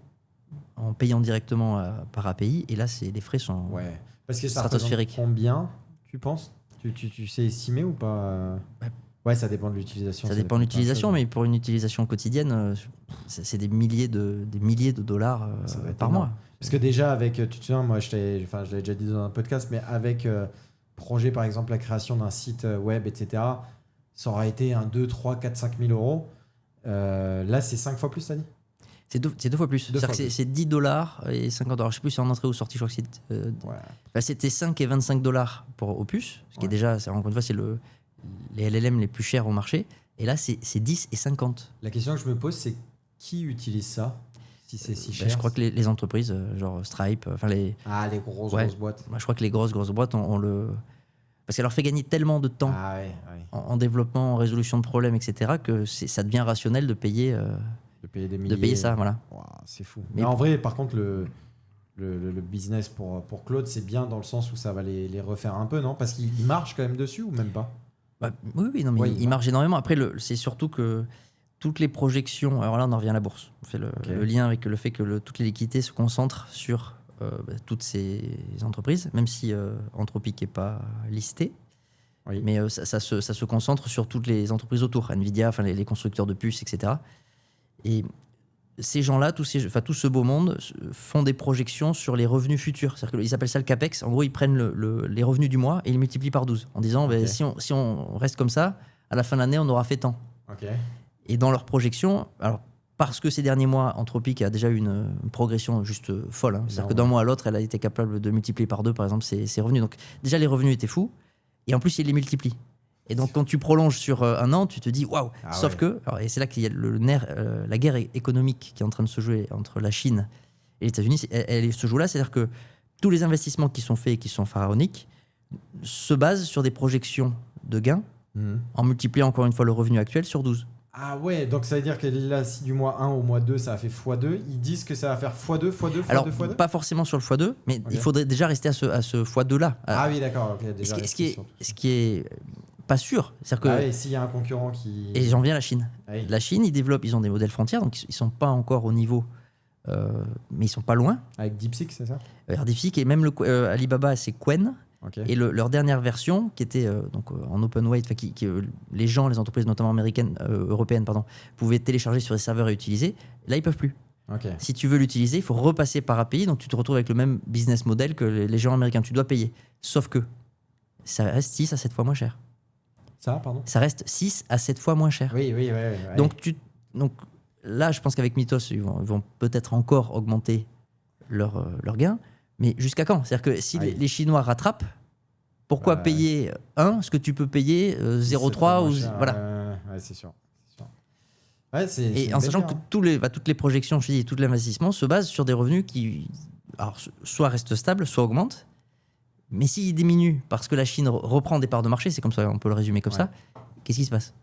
[SPEAKER 2] en payant directement par API. Et là, les frais sont
[SPEAKER 1] parce que ça
[SPEAKER 2] stratosphériques.
[SPEAKER 1] Combien, tu penses? Tu sais estimer ou pas? Ouais, ça dépend de l'utilisation.
[SPEAKER 2] Ça dépend de l'utilisation, mais pour une utilisation quotidienne, c'est des milliers de dollars par mois.
[SPEAKER 1] Parce que déjà, avec, tu te souviens, moi, je l'avais déjà dit dans un podcast, mais avec projet, par exemple, la création d'un site web, etc., ça aurait été un 2, 3, 4, 5 000 euros. Là, c'est 5 fois plus, t'as dit?
[SPEAKER 2] C'est deux fois plus. C'est 10 dollars et 50 dollars. Je ne sais plus si c'est en entrée ou sortie. Je crois que c'était 5 et 25 dollars pour Opus, ce qui est déjà, encore une fois, c'est les LLM les plus chers au marché. Et là, c'est 10 et 50.
[SPEAKER 1] La question que je me pose, c'est qui utilise ça si c'est si cher?
[SPEAKER 2] Je crois que les entreprises, genre Stripe, les
[SPEAKER 1] grosses boîtes.
[SPEAKER 2] Je crois que les grosses boîtes ont le... Parce qu'elle leur fait gagner tellement de temps en développement, en résolution de problèmes, etc., que ça devient rationnel de payer,
[SPEAKER 1] des milliers.
[SPEAKER 2] De payer ça, voilà.
[SPEAKER 1] Wow, c'est fou. Mais en vrai, par contre, le business pour Claude, c'est bien dans le sens où ça va les refaire un peu, non? Parce qu'il marche quand même dessus ou même pas?
[SPEAKER 2] Oui, non, mais il marche énormément. Après, c'est surtout que toutes les projections... Alors là, on en revient à la bourse. On fait le lien avec le fait que toutes les liquidités se concentrent sur toutes ces entreprises, même si Anthropic n'est pas listé. Oui. Mais ça se concentre sur toutes les entreprises autour. Nvidia, les constructeurs de puces, etc. Et ces gens-là, tout ce beau monde, font des projections sur les revenus futurs. C'est-à-dire qu'ils appellent ça le CAPEX. En gros, ils prennent les revenus du mois et ils multiplient par 12 en disant si on reste comme ça, à la fin de l'année, on aura fait tant. Et dans leurs projections, alors, parce que ces derniers mois, Anthropic a déjà eu une progression juste folle. C'est-à-dire que d'un mois à l'autre, elle a été capable de multiplier par 2, par exemple, ses revenus. Donc déjà, les revenus étaient fous. Et en plus, il les multiplie. Et donc, quand tu prolonges sur un an, tu te dis waouh. Sauf que, et c'est là qu'il y a le nerf, la guerre économique qui est en train de se jouer entre la Chine et les États-Unis. Elle se joue là, c'est-à-dire que tous les investissements qui sont faits et qui sont pharaoniques se basent sur des projections de gains en multipliant encore une fois le revenu actuel sur 12.
[SPEAKER 1] Ah ouais, donc ça veut dire que là, si du mois 1 au mois 2, ça a fait x2, ils disent que ça va faire x2.
[SPEAKER 2] Alors, pas forcément sur le x2, mais il faudrait déjà rester à ce x2-là.
[SPEAKER 1] Ah oui, d'accord. Déjà
[SPEAKER 2] ce qui est pas sûr. C'est-à-dire que
[SPEAKER 1] s'il y a un concurrent qui...
[SPEAKER 2] Et j'en viens à la Chine. Oui. La Chine, ils ont des modèles frontières, donc ils sont pas encore au niveau, mais ils sont pas loin.
[SPEAKER 1] Avec DeepSeek, c'est ça?
[SPEAKER 2] DeepSeek, et même Alibaba, c'est Qwen. Et leur dernière version, qui était en open weight, les entreprises notamment européennes, pouvaient télécharger sur des serveurs et utiliser. Là, ils peuvent plus. Si tu veux l'utiliser, il faut repasser par API, donc tu te retrouves avec le même business model que les géants américains. Tu dois payer. Sauf que ça reste 6 à 7 fois moins cher. Ça reste 6 à 7 fois moins cher.
[SPEAKER 1] Oui.
[SPEAKER 2] Donc là, je pense qu'avec Mythos, ils vont peut-être encore augmenter leur gain. Mais jusqu'à quand? C'est-à-dire que si les Chinois rattrapent, pourquoi payer 1 ce que tu peux payer 0,3 ou voilà.
[SPEAKER 1] C'est sûr.
[SPEAKER 2] Et en sachant que toutes les projections, je dis, tout l'investissement se base sur des revenus qui soit restent stables, soit augmentent. Mais s'ils diminuent parce que la Chine reprend des parts de marché, c'est comme ça, on peut le résumer comme ça, qu'est-ce qui se passe?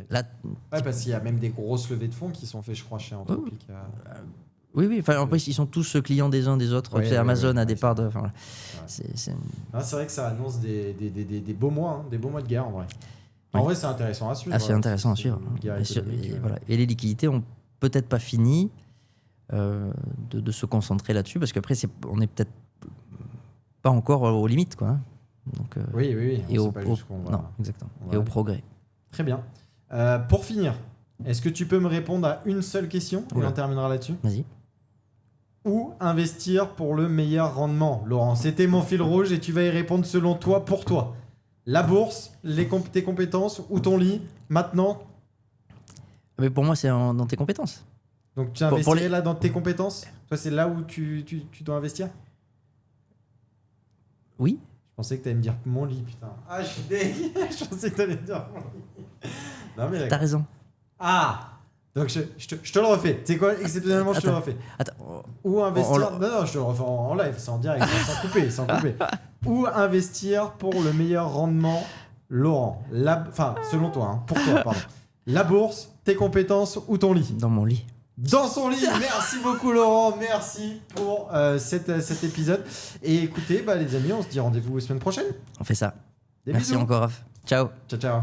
[SPEAKER 1] Là, parce qu'il y a même des grosses levées de fonds qui sont faites, je crois, chez Anthropic.
[SPEAKER 2] Oui. En plus, ils sont tous clients des uns des autres. Amazon a des parts de...
[SPEAKER 1] C'est vrai que ça annonce des beaux mois, des beaux mois de guerre, en vrai. En vrai, c'est intéressant à suivre.
[SPEAKER 2] C'est intéressant à suivre. Et les liquidités ont peut-être pas fini de se concentrer là-dessus, parce qu'après, on est peut-être pas encore aux limites, quoi. Donc,
[SPEAKER 1] oui.
[SPEAKER 2] Et au progrès.
[SPEAKER 1] Très bien. Pour finir, est-ce que tu peux me répondre à une seule question et on terminera là-dessus?
[SPEAKER 2] Vas-y.
[SPEAKER 1] Où investir pour le meilleur rendement, Laurent? C'était mon fil rouge et tu vas y répondre selon toi, pour toi. La bourse, tes compétences ou ton lit, maintenant?
[SPEAKER 2] Mais pour moi, c'est dans tes compétences.
[SPEAKER 1] Donc tu investirais là dans tes compétences? Toi, c'est là où tu dois investir?
[SPEAKER 2] Oui.
[SPEAKER 1] Je pensais que tu allais me dire mon lit, putain. Ah, je suis dégueu. Je pensais que tu allais me dire mon lit. Non, mais
[SPEAKER 2] t'as raison.
[SPEAKER 1] Ah, donc je te le refais. Tu sais quoi? Exceptionnellement, je te le refais. Où investir? Non, je te le refais en live, c'est en direct, sans couper. Où investir pour le meilleur rendement, Laurent? Selon toi, pour toi, pardon. La bourse, tes compétences ou ton lit?
[SPEAKER 2] Dans mon lit.
[SPEAKER 1] Dans son lit. Merci beaucoup, Laurent. Merci pour cet épisode. Et écoutez, les amis, on se dit rendez-vous la semaine prochaine.
[SPEAKER 2] On fait ça.
[SPEAKER 1] Des
[SPEAKER 2] Merci
[SPEAKER 1] bisous.
[SPEAKER 2] encore, Raph. Ciao.
[SPEAKER 1] Ciao.